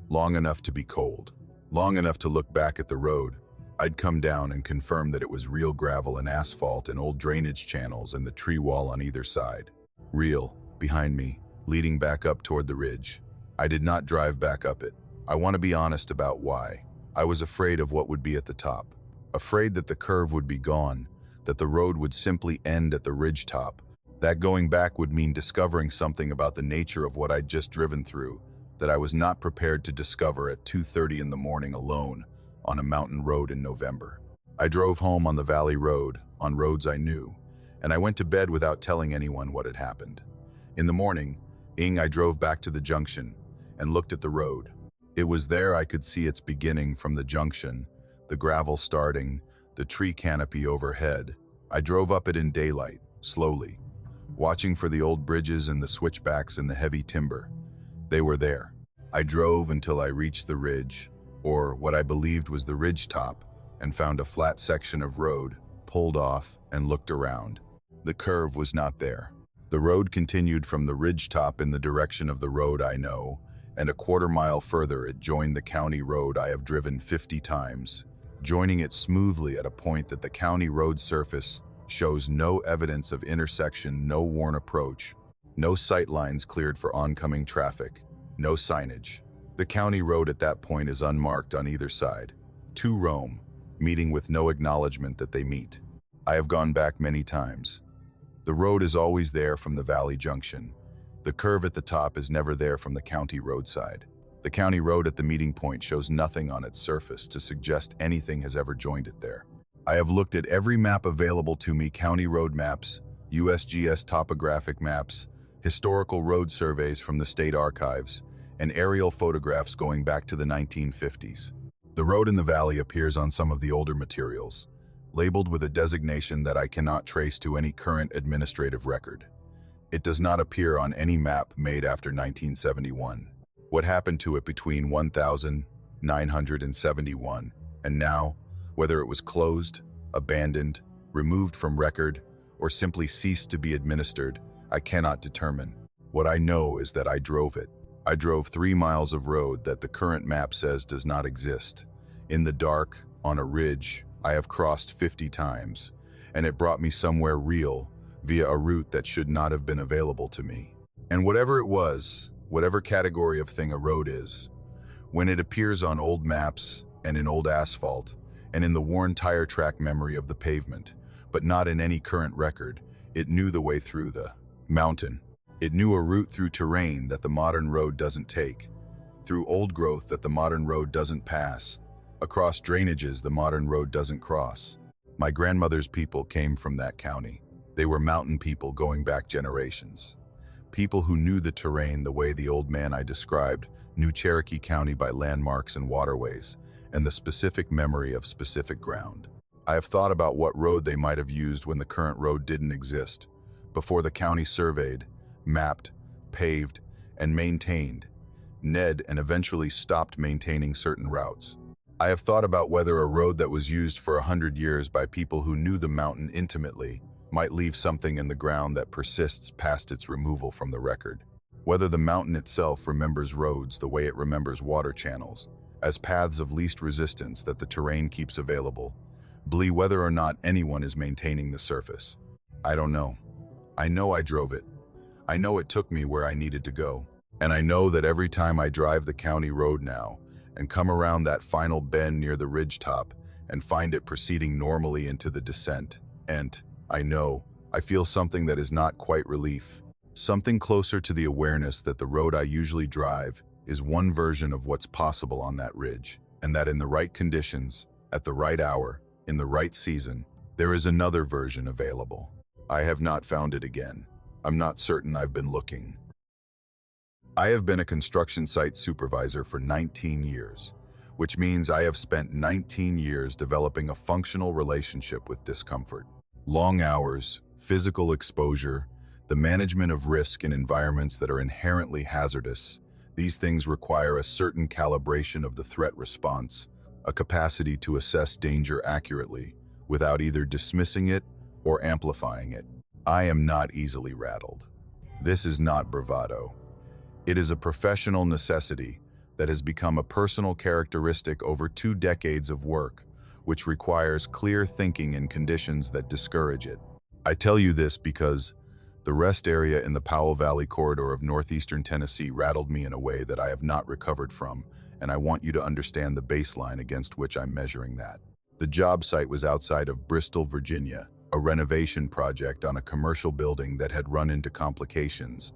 Long enough to be cold. Long enough to look back at the road I'd come down and confirm that it was real gravel and asphalt and old drainage channels and the tree wall on either side. Real, behind me, leading back up toward the ridge. I did not drive back up it. I want to be honest about why. I was afraid of what would be at the top. Afraid that the curve would be gone, that the road would simply end at the ridge top. That going back would mean discovering something about the nature of what I'd just driven through that I was not prepared to discover at 2:30 in the morning alone on a mountain road in November. I drove home on the valley road, on roads I knew, and I went to bed without telling anyone what had happened. In the morning, I drove back to the junction and looked at the road. It was there I could see its beginning from the junction, the gravel starting, the tree canopy overhead. I drove up it in daylight, slowly, watching for the old bridges and the switchbacks and the heavy timber. They were there. I drove until I reached the ridge, or what I believed was the ridge top, and found a flat section of road, pulled off, and looked around. The curve was not there. The road continued from the ridge top in the direction of the road I know, and a quarter-mile further it joined the county road I have driven 50 times, joining it smoothly at a point that the county road surface shows no evidence of intersection, no worn approach, no sight lines cleared for oncoming traffic, no signage. The county road at that point is unmarked on either side. Two roam, meeting with no acknowledgement that they meet. I have gone back many times. The road is always there from the valley junction. The curve at the top is never there from the county roadside. The county road at the meeting point shows nothing on its surface to suggest anything has ever joined it there. I have looked at every map available to me, county road maps, USGS topographic maps, historical road surveys from the state archives, and aerial photographs going back to the 1950s. The road in the valley appears on some of the older materials, labeled with a designation that I cannot trace to any current administrative record. It does not appear on any map made after 1971. What happened to it between 1971 and now, whether it was closed, abandoned, removed from record, or simply ceased to be administered, I cannot determine. What I know is that I drove it. I drove 3 miles of road that the current map says does not exist. In the dark, on a ridge, I have crossed 50 times, and it brought me somewhere real via a route that should not have been available to me. And whatever it was, whatever category of thing a road is, when it appears on old maps and in old asphalt and in the worn tire track memory of the pavement, but not in any current record, it knew the way through the mountain. It knew a route through terrain that the modern road doesn't take, through old growth that the modern road doesn't pass, across drainages the modern road doesn't cross. My grandmother's people came from that county. They were mountain people going back generations. People who knew the terrain the way the old man I described knew Cherokee County by landmarks and waterways, and the specific memory of specific ground. I have thought about what road they might have used when the current road didn't exist, before the county surveyed, mapped, paved, and maintained, and eventually stopped maintaining certain routes. I have thought about whether a road that was used for 100 years by people who knew the mountain intimately might leave something in the ground that persists past its removal from the record. Whether the mountain itself remembers roads the way it remembers water channels, as paths of least resistance that the terrain keeps available, whether or not anyone is maintaining the surface. I don't know. I know I drove it. I know it took me where I needed to go. And I know that every time I drive the county road now and come around that final bend near the ridgetop and find it proceeding normally into the descent, and I feel something that is not quite relief, something closer to the awareness that the road I usually drive is one version of what's possible on that ridge, and that in the right conditions, at the right hour, in the right season, there is another version available. I have not found it again. I'm not certain I've been looking. I have been a construction site supervisor for 19 years, which means I have spent 19 years developing a functional relationship with discomfort. Long hours, physical exposure, the management of risk in environments that are inherently hazardous, these things require a certain calibration of the threat response, a capacity to assess danger accurately, without either dismissing it or amplifying it. I am not easily rattled. This is not bravado. It is a professional necessity that has become a personal characteristic over 2 decades of work, which requires clear thinking in conditions that discourage it. I tell you this because the rest area in the Powell Valley corridor of northeastern Tennessee rattled me in a way that I have not recovered from, and I want you to understand the baseline against which I'm measuring that. The job site was outside of Bristol, Virginia, a renovation project on a commercial building that had run into complications,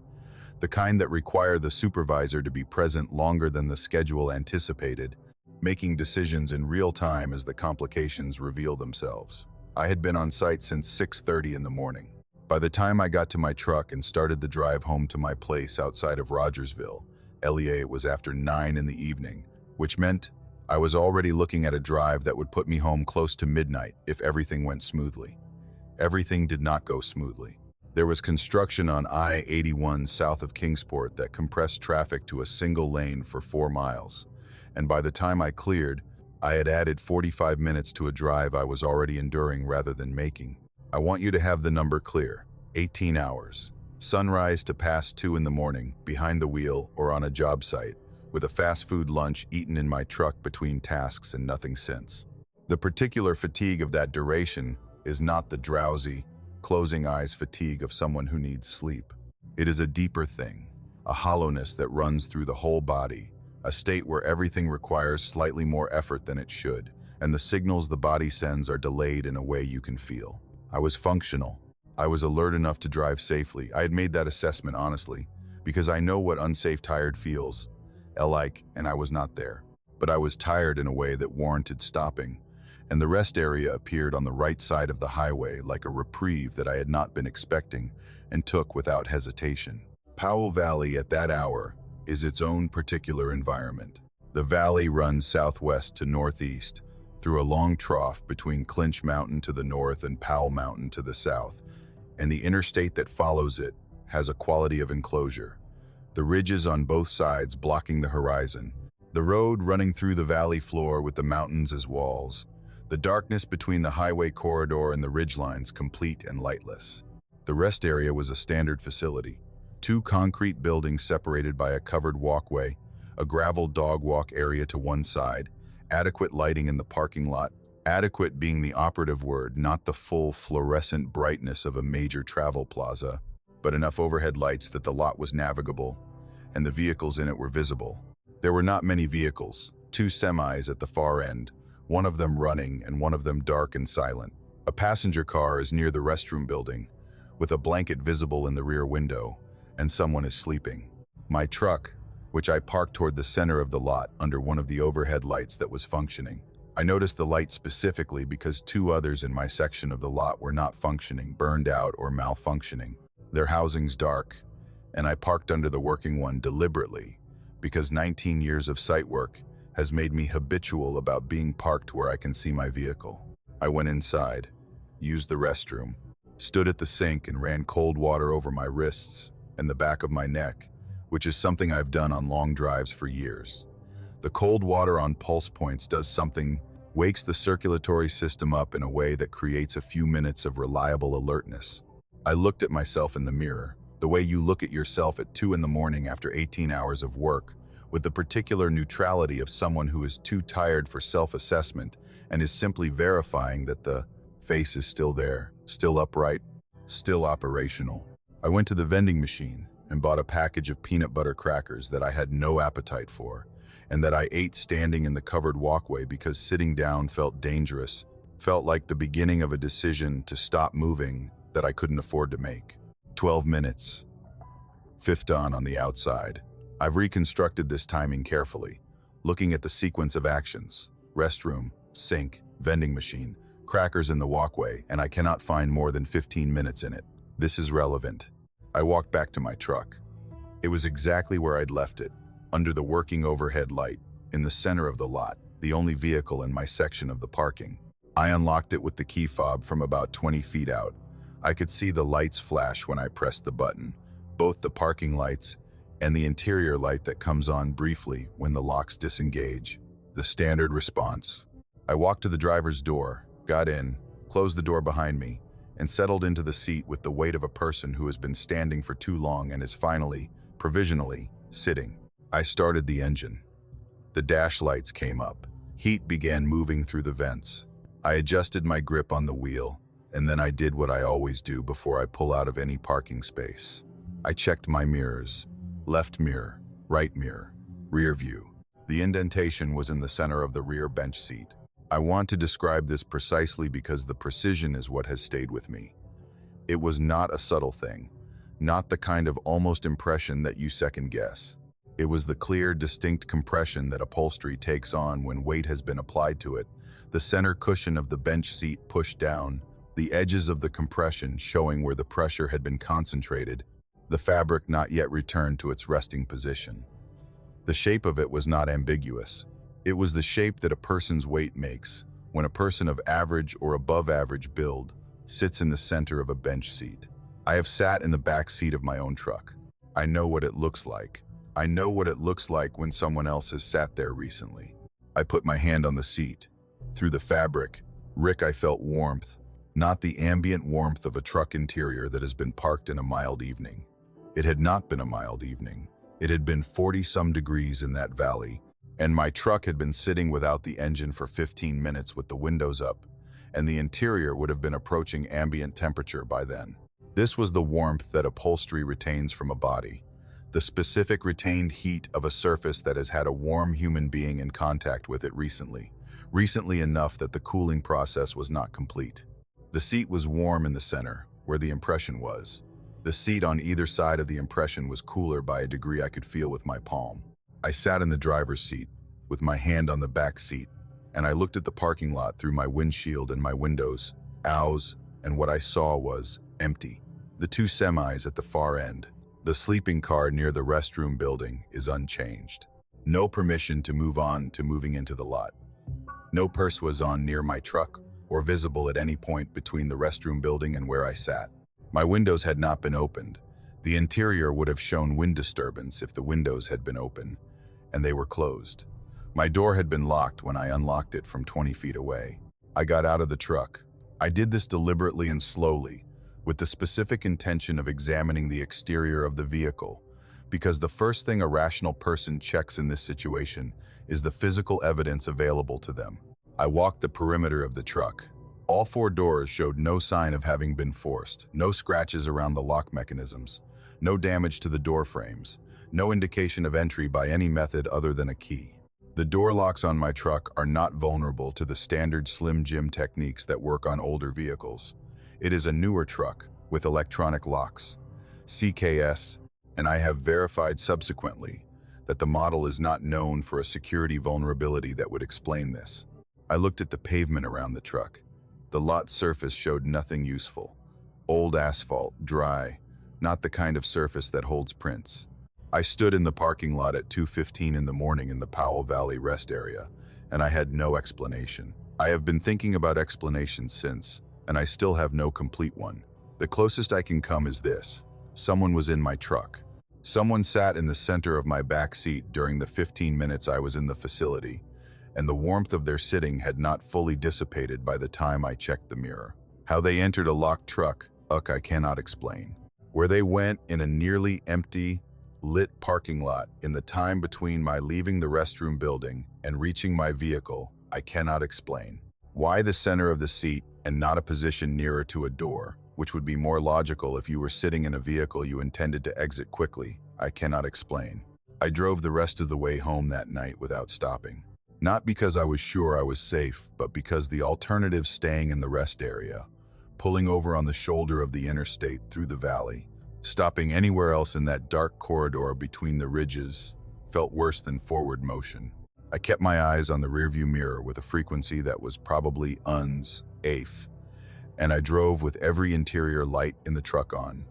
the kind that require the supervisor to be present longer than the schedule anticipated, making decisions in real time as the complications reveal themselves. I had been on site since 6:30 in the morning. By the time I got to my truck and started the drive home to my place outside of Rogersville, LEA, it was after 9 in the evening, which meant I was already looking at a drive that would put me home close to midnight if everything went smoothly. Everything did not go smoothly. There was construction on I-81 south of Kingsport that compressed traffic to a single lane for 4 miles, and by the time I cleared, I had added 45 minutes to a drive I was already enduring rather than making. I want you to have the number clear: 18 hours. Sunrise to past 2 in the morning, behind the wheel or on a job site, with a fast food lunch eaten in my truck between tasks and nothing since. The particular fatigue of that duration is not the drowsy, closing eyes fatigue of someone who needs sleep. It is a deeper thing, a hollowness that runs through the whole body, a state where everything requires slightly more effort than it should, and the signals the body sends are delayed in a way you can feel. I was functional. I was alert enough to drive safely. I had made that assessment honestly, because I know what unsafe tired feels. And I was not there. But I was tired in a way that warranted stopping, and the rest area appeared on the right side of the highway like a reprieve that I had not been expecting and took without hesitation. Powell Valley at that hour is its own particular environment. The valley runs southwest to northeast through a long trough between Clinch Mountain to the north and Powell Mountain to the south, and the interstate that follows it has a quality of enclosure. The ridges on both sides blocking the horizon, the road running through the valley floor with the mountains as walls, the darkness between the highway corridor and the ridgelines complete and lightless. The rest area was a standard facility. 2 concrete buildings separated by a covered walkway, a gravel dog walk area to one side, adequate lighting in the parking lot, adequate being the operative word, not the full fluorescent brightness of a major travel plaza, but enough overhead lights that the lot was navigable and the vehicles in it were visible. There were not many vehicles, 2 semis at the far end, one of them running and one of them dark and silent. A passenger car is near the restroom building, with a blanket visible in the rear window, and someone is sleeping. My truck, which I parked toward the center of the lot under one of the overhead lights that was functioning. I noticed the light specifically because 2 others in my section of the lot were not functioning, burned out, or malfunctioning. Their housing's dark, and I parked under the working one deliberately because 19 years of site work has made me habitual about being parked where I can see my vehicle. I went inside, used the restroom, stood at the sink and ran cold water over my wrists and the back of my neck, which is something I've done on long drives for years. The cold water on pulse points does something, wakes the circulatory system up in a way that creates a few minutes of reliable alertness. I looked at myself in the mirror, the way you look at yourself at 2 in the morning after 18 hours of work, with the particular neutrality of someone who is too tired for self-assessment and is simply verifying that the face is still there, still upright, still operational. I went to the vending machine and bought a package of peanut butter crackers that I had no appetite for, and that I ate standing in the covered walkway because sitting down felt dangerous, felt like the beginning of a decision to stop moving that I couldn't afford to make. 12 minutes. Fifth dawn on the outside. I've reconstructed this timing carefully, looking at the sequence of actions: restroom, sink, vending machine, crackers in the walkway, and I cannot find more than 15 minutes in it. This is relevant. I walked back to my truck. It was exactly where I'd left it, under the working overhead light, in the center of the lot, the only vehicle in my section of the parking. I unlocked it with the key fob from about 20 feet out. I could see the lights flash when I pressed the button, both the parking lights and the interior light that comes on briefly when the locks disengage. The standard response. I walked to the driver's door, got in, closed the door behind me, and settled into the seat with the weight of a person who has been standing for too long and is finally, provisionally, sitting. I started the engine. The dash lights came up. Heat began moving through the vents. I adjusted my grip on the wheel, and then I did what I always do before I pull out of any parking space. I checked my mirrors. Left mirror, right mirror, rear view. The indentation was in the center of the rear bench seat. I want to describe this precisely because the precision is what has stayed with me. It was not a subtle thing, not the kind of almost impression that you second guess. It was the clear, distinct compression that upholstery takes on when weight has been applied to it, the center cushion of the bench seat pushed down, the edges of the compression showing where the pressure had been concentrated, the fabric not yet returned to its resting position. The shape of it was not ambiguous. It was the shape that a person's weight makes when a person of average or above average build sits in the center of a bench seat. I have sat in the back seat of my own truck. I know what it looks like. I know what it looks like when someone else has sat there recently. I put my hand on the seat. Through the fabric, I felt warmth, not the ambient warmth of a truck interior that has been parked in a mild evening. It had not been a mild evening. It had been 40-some degrees in that valley, and my truck had been sitting without the engine for 15 minutes with the windows up, and the interior would have been approaching ambient temperature by then. This was the warmth that upholstery retains from a body, the specific retained heat of a surface that has had a warm human being in contact with it recently enough that the cooling process was not complete. The seat was warm in the center, where the impression was. The seat on either side of the impression was cooler by a degree I could feel with my palm. I sat in the driver's seat, with my hand on the back seat, and I looked at the parking lot through my windshield and my windows, and what I saw was empty. The two semis at the far end, the sleeping car near the restroom building is unchanged. No permission to move on to moving into the lot. No purse was on near my truck or visible at any point between the restroom building and where I sat. My windows had not been opened. The interior would have shown wind disturbance if the windows had been open, and they were closed. My door had been locked when I unlocked it from 20 feet away. I got out of the truck. I did this deliberately and slowly, with the specific intention of examining the exterior of the vehicle, because the first thing a rational person checks in this situation is the physical evidence available to them. I walked the perimeter of the truck. All four doors showed no sign of having been forced, no scratches around the lock mechanisms, no damage to the door frames, no indication of entry by any method other than a key. The door locks on my truck are not vulnerable to the standard Slim Jim techniques that work on older vehicles. It is a newer truck with electronic locks, CKS, and I have verified subsequently that the model is not known for a security vulnerability that would explain this. I looked at the pavement around the truck. The lot surface showed nothing useful. Old asphalt, dry, not the kind of surface that holds prints. I stood in the parking lot at 2:15 in the morning in the Powell Valley rest area, and I had no explanation. I have been thinking about explanations since, and I still have no complete one. The closest I can come is this. Someone was in my truck. Someone sat in the center of my back seat during the 15 minutes I was in the facility, and the warmth of their sitting had not fully dissipated by the time I checked the mirror. How they entered a locked truck, I cannot explain. Where they went in a nearly empty, lit parking lot in the time between my leaving the restroom building and reaching my vehicle, I cannot explain. Why the center of the seat and not a position nearer to a door, which would be more logical if you were sitting in a vehicle you intended to exit quickly, I cannot explain. I drove the rest of the way home that night without stopping. Not because I was sure I was safe, but because the alternative staying in the rest area, pulling over on the shoulder of the interstate through the valley, stopping anywhere else in that dark corridor between the ridges, felt worse than forward motion. I kept my eyes on the rearview mirror with a frequency that was probably eighth, and I drove with every interior light in the truck on,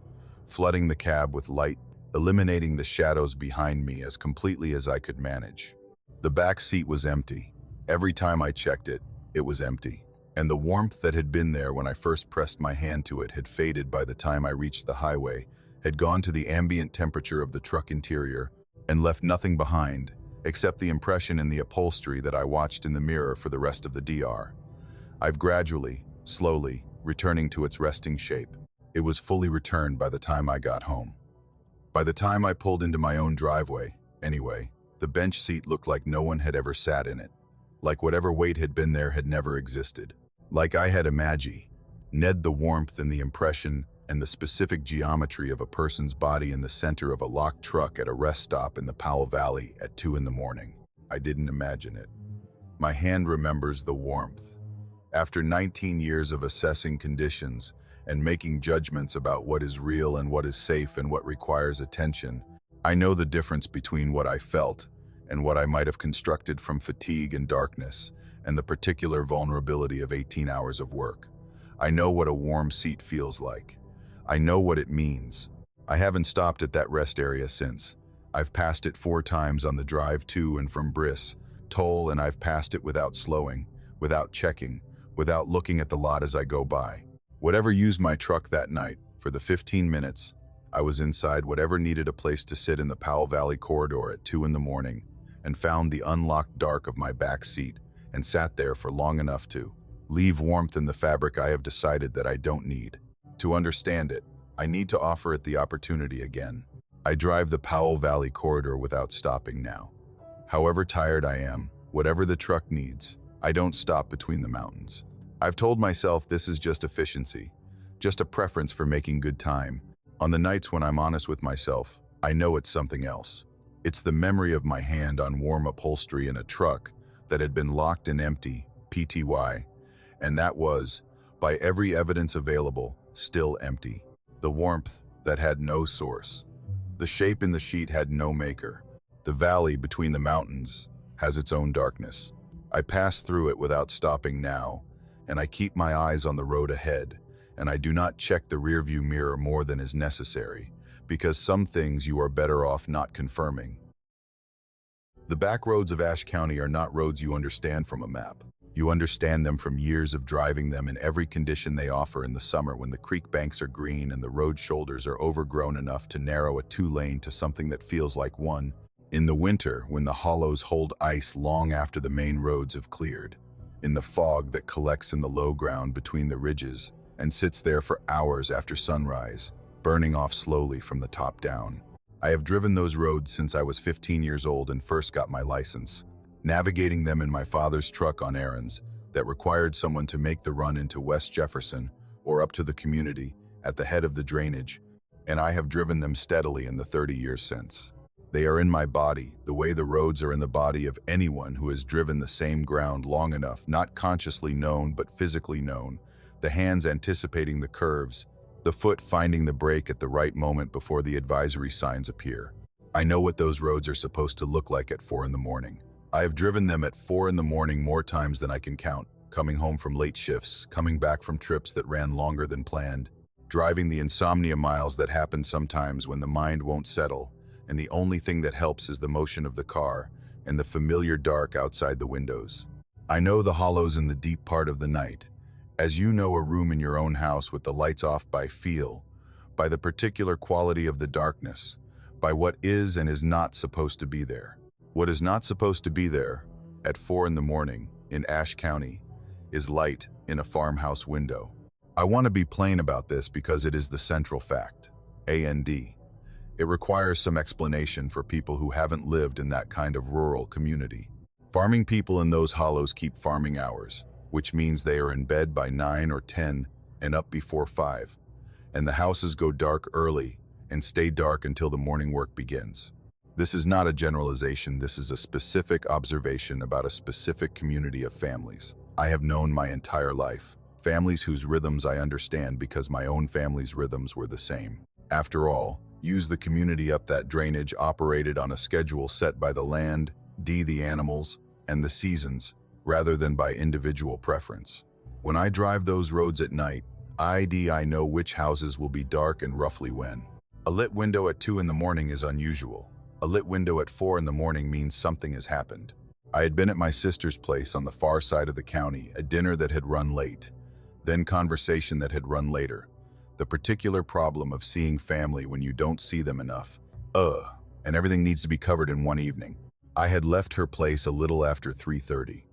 flooding the cab with light, eliminating the shadows behind me as completely as I could manage. The back seat was empty. Every time I checked it, it was empty. And the warmth that had been there when I first pressed my hand to it had faded by the time I reached the highway, had gone to the ambient temperature of the truck interior, and left nothing behind, except the impression in the upholstery that I watched in the mirror for the rest of the DR. I've gradually, slowly, returning to its resting shape. It was fully returned by the time I got home. By the time I pulled into my own driveway, anyway, the bench seat looked like no one had ever sat in it. Like whatever weight had been there had never existed. Like I had imagined, the warmth and the impression and the specific geometry of a person's body in the center of a locked truck at a rest stop in the Powell Valley at 2 in the morning. I didn't imagine it. My hand remembers the warmth. After 19 years of assessing conditions and making judgments about what is real and what is safe and what requires attention, I know the difference between what I felt and what I might have constructed from fatigue and darkness and the particular vulnerability of 18 hours of work. I know what a warm seat feels like. I know what it means. I haven't stopped at that rest area since. I've passed it 4 times on the drive to and from Briss, Toll, and I've passed it without slowing, without checking, without looking at the lot as I go by. Whatever used my truck that night, for the 15 minutes, I was inside whatever needed a place to sit in the Powell Valley corridor at 2 in the morning, and found the unlocked dark of my back seat, and sat there for long enough to leave warmth in the fabric I have decided that I don't need. To understand it, I need to offer it the opportunity again. I drive the Powell Valley corridor without stopping now. However tired I am, whatever the truck needs, I don't stop between the mountains. I've told myself this is just efficiency, just a preference for making good time. On the nights when I'm honest with myself, I know it's something else. It's the memory of my hand on warm upholstery in a truck that had been locked and empty, PTY, and that was By every evidence available, still empty. The warmth that had no source. The shape in the sheet had no maker. The valley between the mountains has its own darkness. I pass through it without stopping now, and I keep my eyes on the road ahead, and I do not check the rearview mirror more than is necessary, because some things you are better off not confirming. The back roads of Ashe County are not roads you understand from a map. You understand them from years of driving them in every condition they offer in the summer when the creek banks are green and the road shoulders are overgrown enough to narrow a two-lane to something that feels like one. In the winter, when the hollows hold ice long after the main roads have cleared. In the fog that collects in the low ground between the ridges and sits there for hours after sunrise, burning off slowly from the top down. I have driven those roads since I was 15 years old and first got my license, navigating them in my father's truck on errands that required someone to make the run into West Jefferson or up to the community at the head of the drainage, and I have driven them steadily in the 30 years since. They are in my body, the way the roads are in the body of anyone who has driven the same ground long enough, not consciously known but physically known, the hands anticipating the curves, the foot finding the brake at the right moment before the advisory signs appear. I know what those roads are supposed to look like at 4 in the morning. I have driven them at 4 in the morning more times than I can count, coming home from late shifts, coming back from trips that ran longer than planned, driving the insomnia miles that happen sometimes when the mind won't settle, and the only thing that helps is the motion of the car and the familiar dark outside the windows. I know the hollows in the deep part of the night, as you know a room in your own house with the lights off by feel, by the particular quality of the darkness, by what is and is not supposed to be there. What is not supposed to be there, at 4 in the morning, in Ashe County, is light in a farmhouse window. I want to be plain about this because it is the central fact. A.N.D. It requires some explanation for people who haven't lived in that kind of rural community. Farming people in those hollows keep farming hours, which means they are in bed by 9 or 10 and up before 5, and the houses go dark early and stay dark until the morning work begins. This is not a generalization, this is a specific observation about a specific community of families I have known my entire life. Families whose rhythms I understand because my own family's rhythms were the same. After all, use the community up that drainage operated on a schedule set by the land, the animals, and the seasons, rather than by individual preference. When I drive those roads at night, I know which houses will be dark and roughly when. A lit window at 2 in the morning is unusual. A lit window at 4 in the morning means something has happened. I had been at my sister's place on the far side of the county, a dinner that had run late, then conversation that had run later. The particular problem of seeing family when you don't see them enough. And everything needs to be covered in one evening. I had left her place a little after 3:30,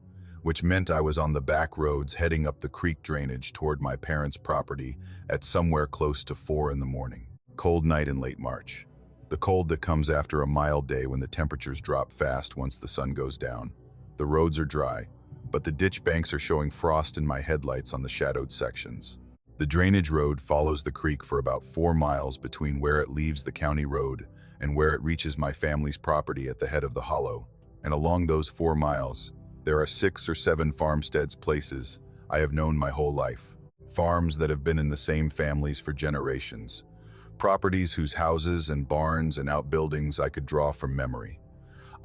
which meant I was on the back roads heading up the creek drainage toward my parents' property at somewhere close to 4 in the morning. Cold night in late March. The cold that comes after a mild day when the temperatures drop fast once the sun goes down. The roads are dry, but the ditch banks are showing frost in my headlights on the shadowed sections. The drainage road follows the creek for about 4 miles between where it leaves the county road and where it reaches my family's property at the head of the hollow. And along those 4 miles, there are 6 or 7 farmsteads, places I have known my whole life. Farms that have been in the same families for generations. Properties whose houses and barns and outbuildings I could draw from memory.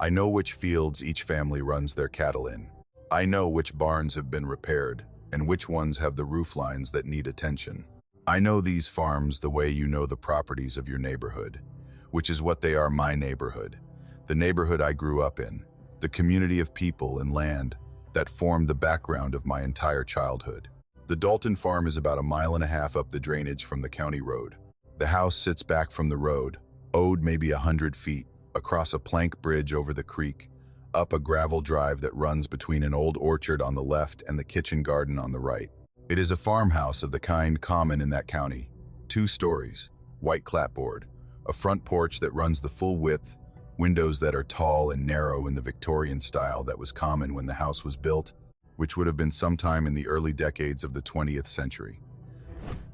I know which fields each family runs their cattle in. I know which barns have been repaired and which ones have the roof lines that need attention. I know these farms the way you know the properties of your neighborhood, which is what they are, my neighborhood, the neighborhood I grew up in, the community of people and land that formed the background of my entire childhood. The Dalton farm is about 1.5 miles up the drainage from the county road. The house sits back from the road, owed maybe 100 feet, across a plank bridge over the creek, up a gravel drive that runs between an old orchard on the left and the kitchen garden on the right. It is a farmhouse of the kind common in that county. 2 stories, white clapboard, a front porch that runs the full width, windows that are tall and narrow in the Victorian style that was common when the house was built, which would have been sometime in the early decades of the 20th century.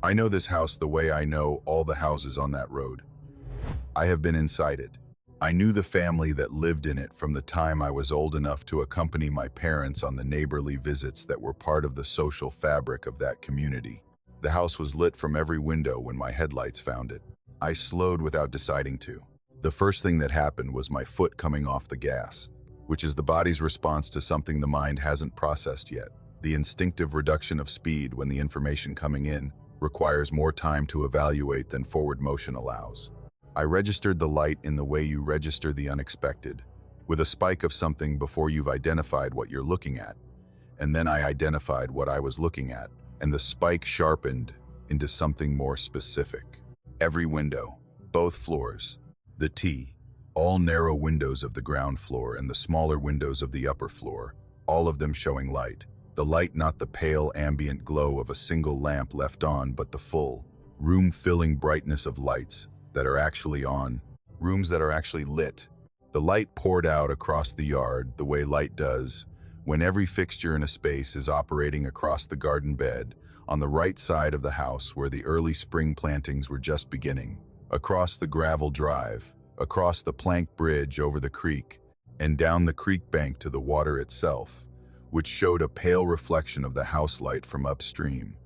I know this house the way I know all the houses on that road. I have been inside it. I knew the family that lived in it from the time I was old enough to accompany my parents on the neighborly visits that were part of the social fabric of that community. The house was lit from every window when my headlights found it. I slowed without deciding to. The first thing that happened was my foot coming off the gas, which is the body's response to something the mind hasn't processed yet. The instinctive reduction of speed when the information coming in requires more time to evaluate than forward motion allows. I registered the light in the way you register the unexpected, with a spike of something before you've identified what you're looking at. And then I identified what I was looking at, and the spike sharpened into something more specific. Every window, both floors, the T, all narrow windows of the ground floor and the smaller windows of the upper floor, all of them showing light. The light, not the pale ambient glow of a single lamp left on, but the full, room-filling brightness of lights that are actually on, rooms that are actually lit. The light poured out across the yard the way light does when every fixture in a space is operating across the garden bed, on the right side of the house where the early spring plantings were just beginning, across the gravel drive, across the plank bridge over the creek, and down the creek bank to the water itself, which showed a pale reflection of the house light from upstream.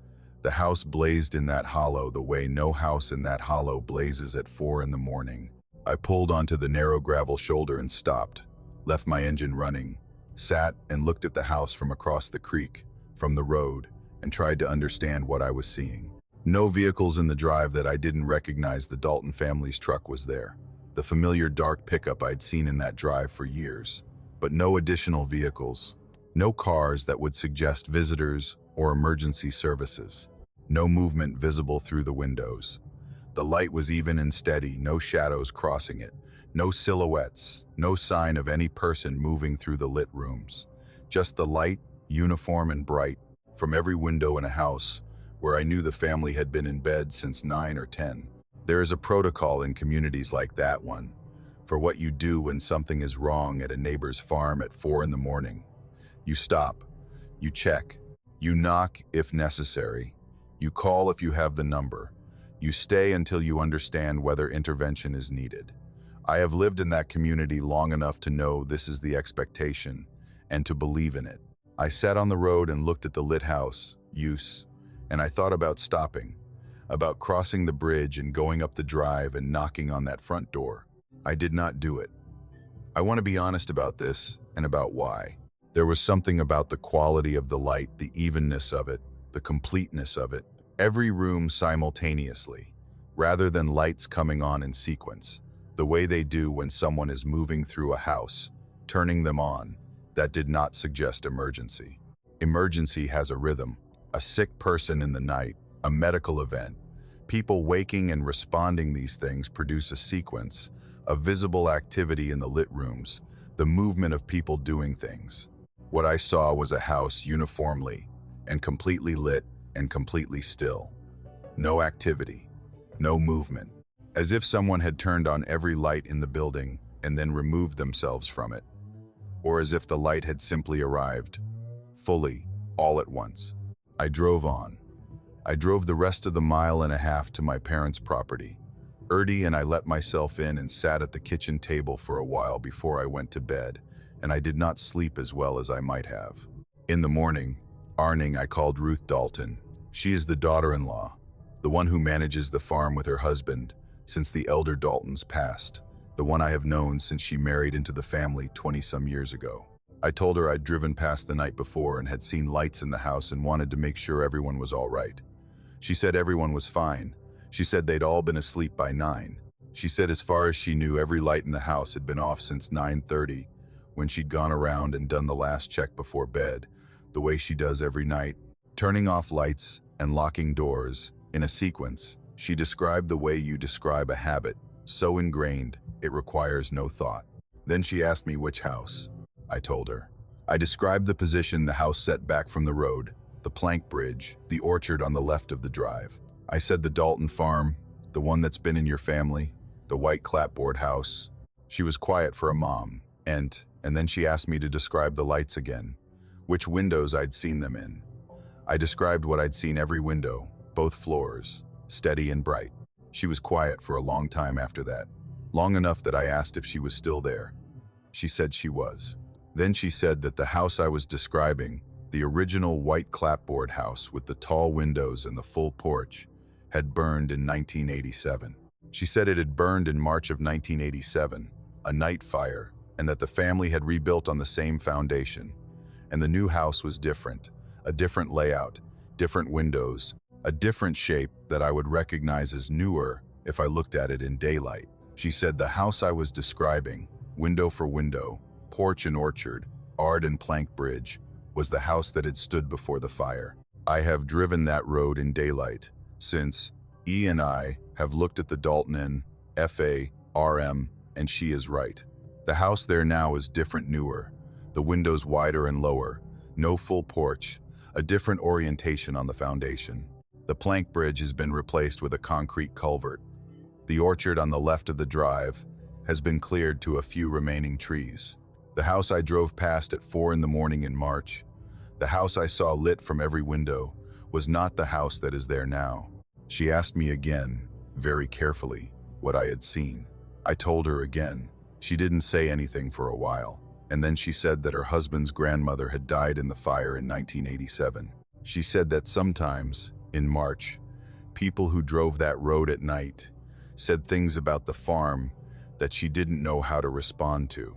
The house blazed in that hollow the way no house in that hollow blazes at 4 in the morning. I pulled onto the narrow gravel shoulder and stopped, left my engine running, sat and looked at the house from across the creek, from the road, and tried to understand what I was seeing. No vehicles in the drive that I didn't recognize. The Dalton family's truck was there, the familiar dark pickup I'd seen in that drive for years, but no additional vehicles. No cars that would suggest visitors or emergency services. No movement visible through the windows. The light was even and steady, no shadows crossing it, no silhouettes, no sign of any person moving through the lit rooms. Just the light, uniform and bright, from every window in a house where I knew the family had been in bed since 9 or 10. There is a protocol in communities like that one for what you do when something is wrong at a neighbor's farm at 4 in the morning. You stop, you check, you knock if necessary, you call if you have the number, you stay until you understand whether intervention is needed. I have lived in that community long enough to know this is the expectation and to believe in it. I sat on the road and looked at the lit house, and I thought about stopping, about crossing the bridge and going up the drive and knocking on that front door. I did not do it. I want to be honest about this and about why. There was something about the quality of the light, the evenness of it, the completeness of it, every room simultaneously, rather than lights coming on in sequence, the way they do when someone is moving through a house, turning them on. That did not suggest emergency. Emergency has a rhythm, a sick person in the night, a medical event. People waking and responding. These things produce a sequence, a visible activity in the lit rooms, the movement of people doing things. What I saw was a house uniformly and completely lit and completely still. No activity, no movement, as if someone had turned on every light in the building and then removed themselves from it, or as if the light had simply arrived, fully, all at once. I drove on. I drove the rest of the 1.5 miles to my parents' property. Erdy and I let myself in and sat at the kitchen table for a while before I went to bed, and I did not sleep as well as I might have. In the morning, I called Ruth Dalton. She is the daughter-in-law, the one who manages the farm with her husband since the elder Daltons passed, the one I have known since she married into the family 20-some years ago. I told her I'd driven past the night before and had seen lights in the house and wanted to make sure everyone was all right. She said everyone was fine. She said they'd all been asleep by 9. She said as far as she knew, every light in the house had been off since 9:30, when she'd gone around and done the last check before bed, the way she does every night, turning off lights and locking doors in a sequence. She described the way you describe a habit, so ingrained it requires no thought. Then she asked me which house. I told her. I described the position the house set back from the road, the plank bridge, the orchard on the left of the drive. I said the Dalton farm, the one that's been in your family, the white clapboard house. She was quiet for a mom, and then she asked me to describe the lights again, which windows I'd seen them in. I described what I'd seen every window, both floors, steady and bright. She was quiet for a long time after that. long enough that I asked if she was still there. She said she was. Then she said that the house I was describing, the original white clapboard house with the tall windows and the full porch, had burned in 1987. She said it had burned in March of 1987, a night fire, and that the family had rebuilt on the same foundation. And the new house was different, a different layout, different windows, a different shape that I would recognize as newer if I looked at it in daylight. She said the house I was describing, window for window, porch and orchard, ard and plank bridge, was the house that had stood before the fire. I have driven that road in daylight since E and I have looked at the Dalton Inn, FA, RM, and she is right. The house there now is different, newer, the windows wider and lower, no full porch, a different orientation on the foundation. The plank bridge has been replaced with a concrete culvert. The orchard on the left of the drive has been cleared to a few remaining trees. The house I drove past at 4 in the morning in March, the house I saw lit from every window, was not the house that is there now. She asked me again, very carefully, what I had seen. I told her again. She didn't say anything for a while, and then she said that her husband's grandmother had died in the fire in 1987. She said that sometimes, in March, people who drove that road at night said things about the farm that she didn't know how to respond to.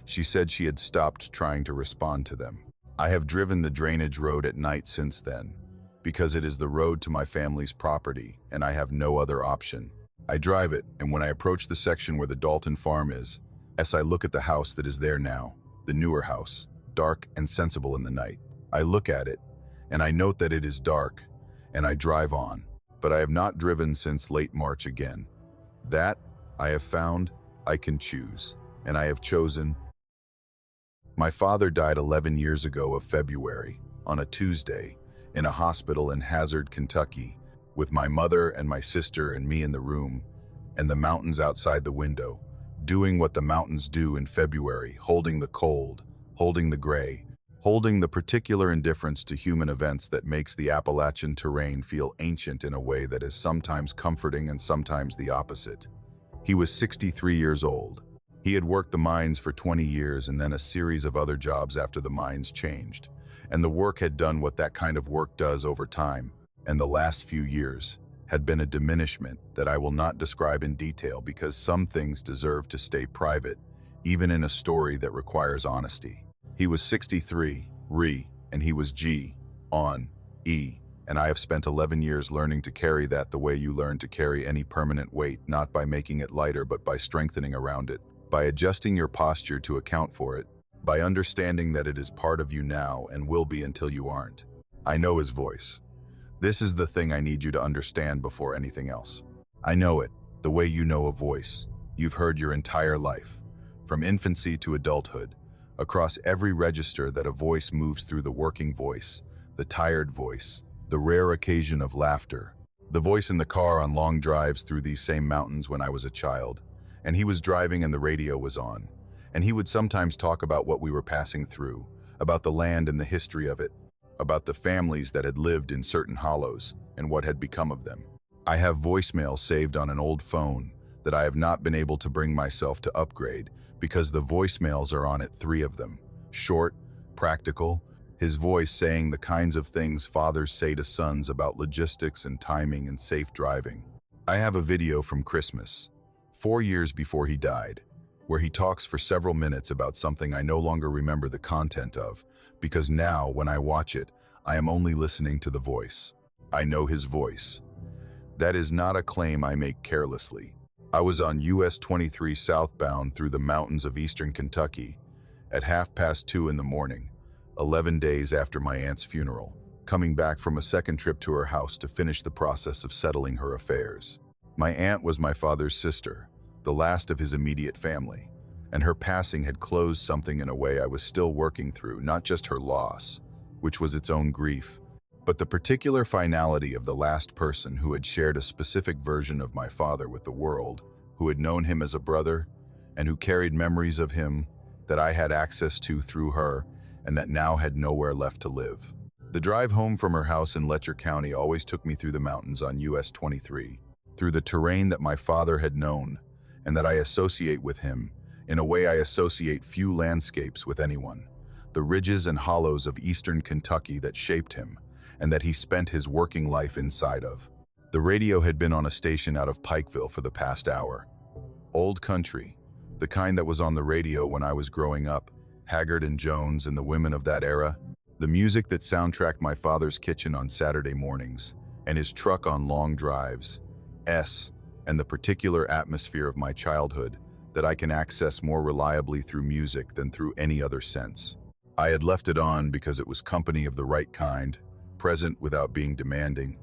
She said she had stopped trying to respond to them. I have driven the drainage road at night since then, because it is the road to my family's property and I have no other option. I drive it, and when I approach the section where the Dalton farm is, as I look at the house that is there now, the newer house, dark and sensible in the night, I look at it, and I note that it is dark, and I drive on. But I have not driven since late March again. That, I have found, I can choose, and I have chosen. My father died 11 years ago of February, on a Tuesday, in a hospital in Hazard, Kentucky, with my mother and my sister and me in the room, and the mountains outside the window, doing what the mountains do in February, holding the cold, holding the gray, holding the particular indifference to human events that makes the Appalachian terrain feel ancient in a way that is sometimes comforting and sometimes the opposite. He was 63 years old. He had worked the mines for 20 years and then a series of other jobs after the mines changed. And the work had done what that kind of work does over time, and the last few years had been a diminishment that I will not describe in detail because some things deserve to stay private, even in a story that requires honesty. He was 63, and he was G, on, E, and I have spent 11 years learning to carry that the way you learn to carry any permanent weight, not by making it lighter but by strengthening around it, by adjusting your posture to account for it, by understanding that it is part of you now and will be until you aren't. I know his voice. This is the thing I need you to understand before anything else. I know it, the way you know a voice. You've heard your entire life, from infancy to adulthood, across every register that a voice moves through: the working voice, the tired voice, the rare occasion of laughter, the voice in the car on long drives through these same mountains when I was a child, and he was driving and the radio was on, and he would sometimes talk about what we were passing through, about the land and the history of it, about the families that had lived in certain hollows and what had become of them. I have voicemail saved on an old phone that I have not been able to bring myself to upgrade because the voicemails are on it, 3 of them. Short, practical, his voice saying the kinds of things fathers say to sons about logistics and timing and safe driving. I have a video from Christmas, 4 years before he died, where he talks for several minutes about something I no longer remember the content of, because now, when I watch it, I am only listening to the voice. I know his voice. That is not a claim I make carelessly. I was on US 23 southbound through the mountains of eastern Kentucky at 2:30 in the morning, 11 days after my aunt's funeral, coming back from a second trip to her house to finish the process of settling her affairs. My aunt was my father's sister, the last of his immediate family, and her passing had closed something in a way I was still working through, not just her loss, which was its own grief, but the particular finality of the last person who had shared a specific version of my father with the world, who had known him as a brother, and who carried memories of him that I had access to through her, and that now had nowhere left to live. The drive home from her house in Letcher County always took me through the mountains on US 23, through the terrain that my father had known, and that I associate with him in a way I associate few landscapes with anyone. The ridges and hollows of eastern Kentucky that shaped him, and that he spent his working life inside of. The radio had been on a station out of Pikeville for the past hour. Old country, the kind that was on the radio when I was growing up, Haggard and Jones and the women of that era, the music that soundtracked my father's kitchen on Saturday mornings, and his truck on long drives, and the particular atmosphere of my childhood that I can access more reliably through music than through any other sense. I had left it on because it was company of the right kind, present without being demanding,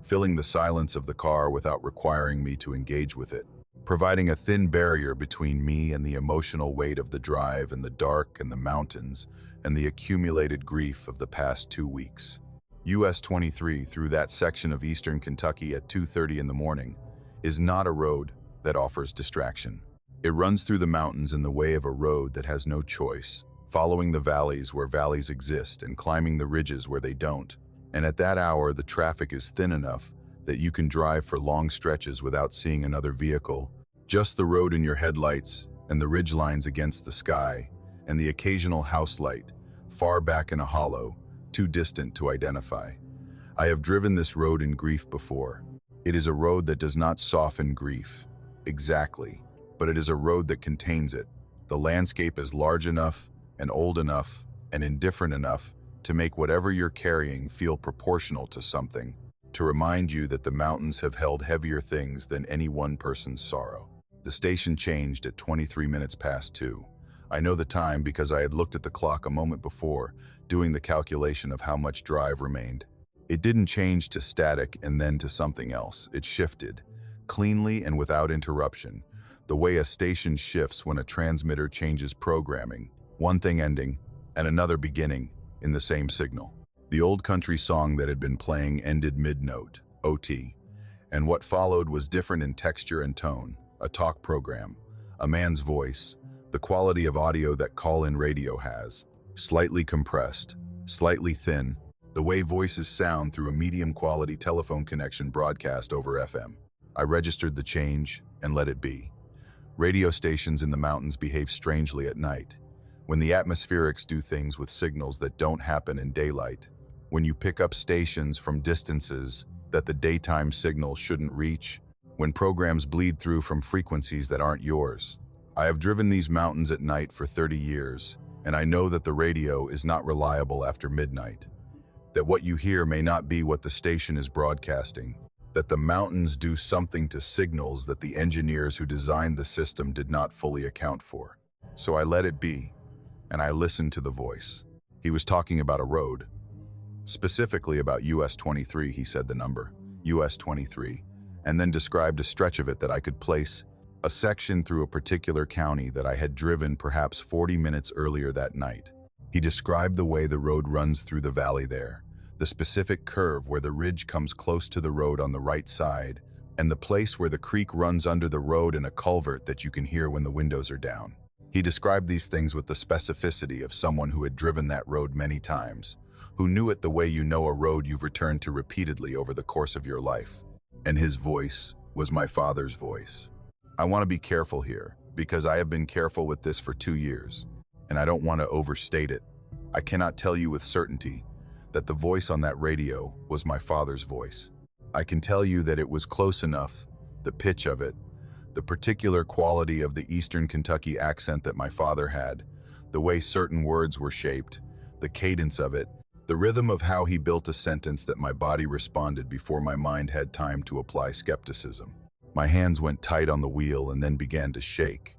filling the silence of the car without requiring me to engage with it, providing a thin barrier between me and the emotional weight of the drive and the dark and the mountains and the accumulated grief of the past 2 weeks. US 23 through that section of eastern Kentucky at 2:30 in the morning is not a road that offers distraction. It runs through the mountains in the way of a road that has no choice, following the valleys where valleys exist and climbing the ridges where they don't. And at that hour, the traffic is thin enough that you can drive for long stretches without seeing another vehicle, just the road in your headlights and the ridge lines against the sky, and the occasional house light, far back in a hollow, too distant to identify. I have driven this road in grief before. It is a road that does not soften grief, exactly, but it is a road that contains it. The landscape is large enough and old enough and indifferent enough to make whatever you're carrying feel proportional to something, to remind you that the mountains have held heavier things than any one person's sorrow. The station changed at 23 minutes past 2. I know the time because I had looked at the clock a moment before, doing the calculation of how much drive remained. It didn't change to static and then to something else. It shifted, cleanly and without interruption, the way a station shifts when a transmitter changes programming, one thing ending and another beginning in the same signal. The old country song that had been playing ended mid-note, OT, and what followed was different in texture and tone, a talk program, a man's voice, the quality of audio that call-in radio has, slightly compressed, slightly thin, the way voices sound through a medium-quality telephone connection broadcast over FM. I registered the change and let it be. Radio stations in the mountains behave strangely at night. When the atmospherics do things with signals that don't happen in daylight, when you pick up stations from distances that the daytime signal shouldn't reach, when programs bleed through from frequencies that aren't yours. I have driven these mountains at night for 30 years, and I know that the radio is not reliable after midnight, that what you hear may not be what the station is broadcasting, that the mountains do something to signals that the engineers who designed the system did not fully account for. So I let it be. And I listened to the voice. He was talking about a road. Specifically about US 23, he said the number, US 23, and then described a stretch of it that I could place, a section through a particular county that I had driven perhaps 40 minutes earlier that night. He described the way the road runs through the valley there, the specific curve where the ridge comes close to the road on the right side, and the place where the creek runs under the road in a culvert that you can hear when the windows are down. He described these things with the specificity of someone who had driven that road many times, who knew it the way you know a road you've returned to repeatedly over the course of your life. And his voice was my father's voice. I want to be careful here, because I have been careful with this for 2 years, and I don't want to overstate it. I cannot tell you with certainty that the voice on that radio was my father's voice. I can tell you that it was close enough, the pitch of it, the particular quality of the Eastern Kentucky accent that my father had, the way certain words were shaped, the cadence of it, the rhythm of how he built a sentence that my body responded before my mind had time to apply skepticism. My hands went tight on the wheel and then began to shake.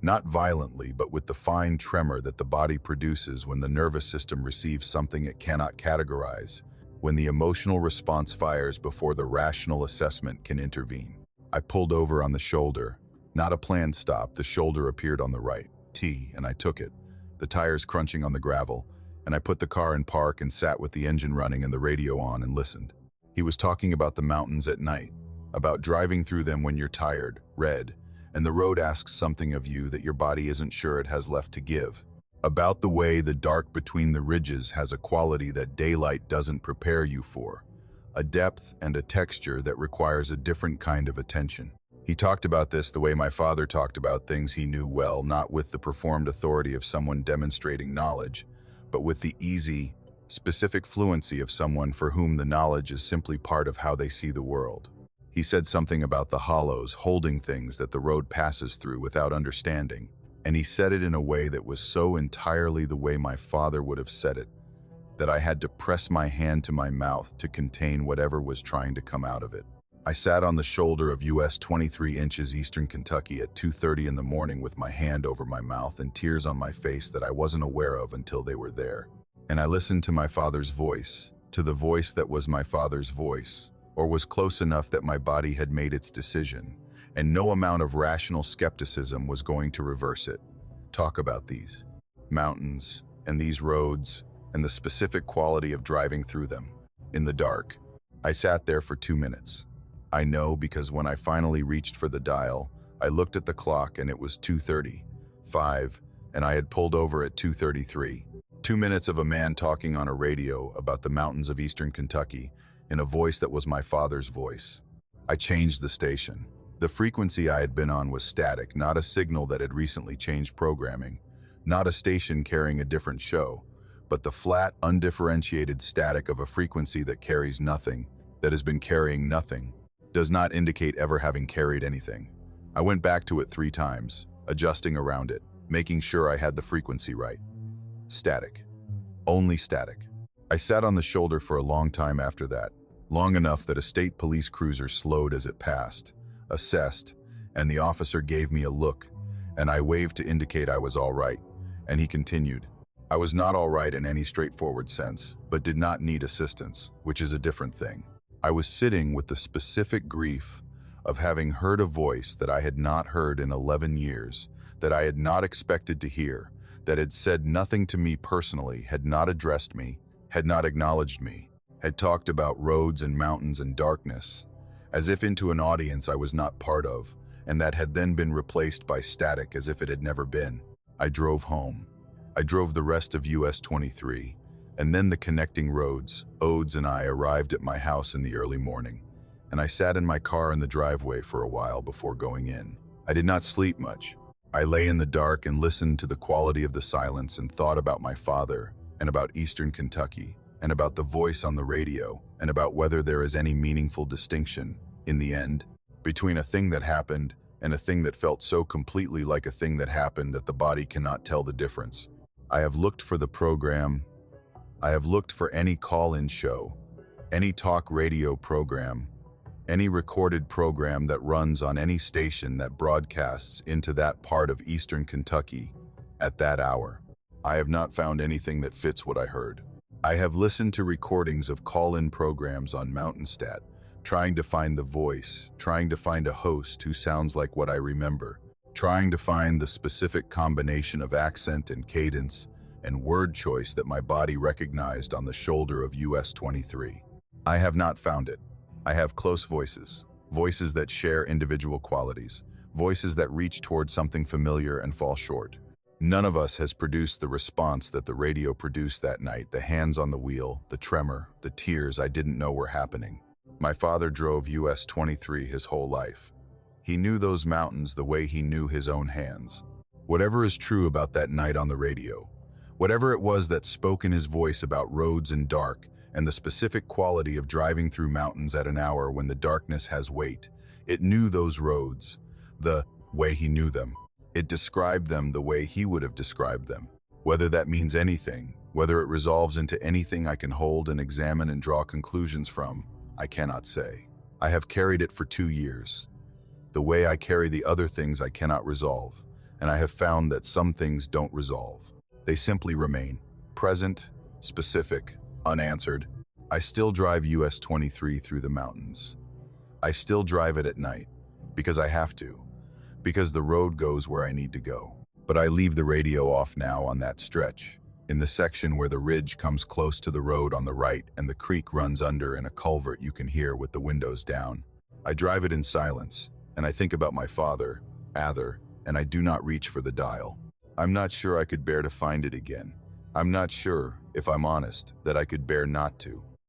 Not violently, but with the fine tremor that the body produces when the nervous system receives something it cannot categorize, when the emotional response fires before the rational assessment can intervene. I pulled over on the shoulder. Not a planned stop, the shoulder appeared on the right. And I took it, the tires crunching on the gravel, and I put the car in park and sat with the engine running and the radio on and listened. He was talking about the mountains at night, about driving through them when you're tired, red, and the road asks something of you that your body isn't sure it has left to give. About the way the dark between the ridges has a quality that daylight doesn't prepare you for, a depth and a texture that requires a different kind of attention. He talked about this the way my father talked about things he knew well, not with the performed authority of someone demonstrating knowledge, but with the easy, specific fluency of someone for whom the knowledge is simply part of how they see the world. He said something about the hollows holding things that the road passes through without understanding, and he said it in a way that was so entirely the way my father would have said it, that I had to press my hand to my mouth to contain whatever was trying to come out of it. I sat on the shoulder of US 23 inches Eastern Kentucky at 2:30 in the morning with my hand over my mouth and tears on my face that I wasn't aware of until they were there. And I listened to my father's voice, to the voice that was my father's voice, or was close enough that my body had made its decision, and no amount of rational skepticism was going to reverse it. Talk about these mountains and these roads and the specific quality of driving through them. In the dark, I sat there for 2 minutes. I know because when I finally reached for the dial, I looked at the clock and it was 2:35, and I had pulled over at 2:33. 2 minutes of a man talking on a radio about the mountains of Eastern Kentucky in a voice that was my father's voice. I changed the station. The frequency I had been on was static, not a signal that had recently changed programming, not a station carrying a different show, but the flat, undifferentiated static of a frequency that carries nothing, that has been carrying nothing, does not indicate ever having carried anything. I went back to it 3 times, adjusting around it, making sure I had the frequency right. Static. Only static. I sat on the shoulder for a long time after that, long enough that a state police cruiser slowed as it passed, assessed, and the officer gave me a look, and I waved to indicate I was all right, and he continued. I was not all right in any straightforward sense, but did not need assistance, which is a different thing. I was sitting with the specific grief of having heard a voice that I had not heard in 11 years, that I had not expected to hear, that had said nothing to me personally, had not addressed me, had not acknowledged me, had talked about roads and mountains and darkness, as if into an audience I was not part of, and that had then been replaced by static as if it had never been. I drove home. I drove the rest of US 23, and then the connecting roads. Odes and I arrived at my house in the early morning, and I sat in my car in the driveway for a while before going in. I did not sleep much. I lay in the dark and listened to the quality of the silence and thought about my father, and about Eastern Kentucky, and about the voice on the radio, and about whether there is any meaningful distinction, in the end, between a thing that happened and a thing that felt so completely like a thing that happened that the body cannot tell the difference. I have looked for the program. I have looked for any call-in show, any talk radio program, any recorded program that runs on any station that broadcasts into that part of Eastern Kentucky at that hour. I have not found anything that fits what I heard. I have listened to recordings of call-in programs on Mountainstat, trying to find the voice, trying to find a host who sounds like what I remember, trying to find the specific combination of accent and cadence and word choice that my body recognized on the shoulder of US 23. I have not found it. I have close voices, voices that share individual qualities, voices that reach toward something familiar and fall short. None of us has produced the response that the radio produced that night, the hands on the wheel, the tremor, the tears I didn't know were happening. My father drove US 23 his whole life. He knew those mountains the way he knew his own hands. Whatever is true about that night on the radio, whatever it was that spoke in his voice about roads and dark, and the specific quality of driving through mountains at an hour when the darkness has weight, it knew those roads, the way he knew them. It described them the way he would have described them. Whether that means anything, whether it resolves into anything I can hold and examine and draw conclusions from, I cannot say. I have carried it for 2 years. The way I carry the other things I cannot resolve, and I have found that some things don't resolve. They simply remain, present, specific, unanswered. I still drive US 23 through the mountains. I still drive it at night, because I have to, because the road goes where I need to go. But I leave the radio off now on that stretch, in the section where the ridge comes close to the road on the right and the creek runs under in a culvert you can hear with the windows down. I drive it in silence, and I think about my father, Ather, and I do not reach for the dial. I'm not sure I could bear to find it again. I'm not sure, if I'm honest, that I could bear not to.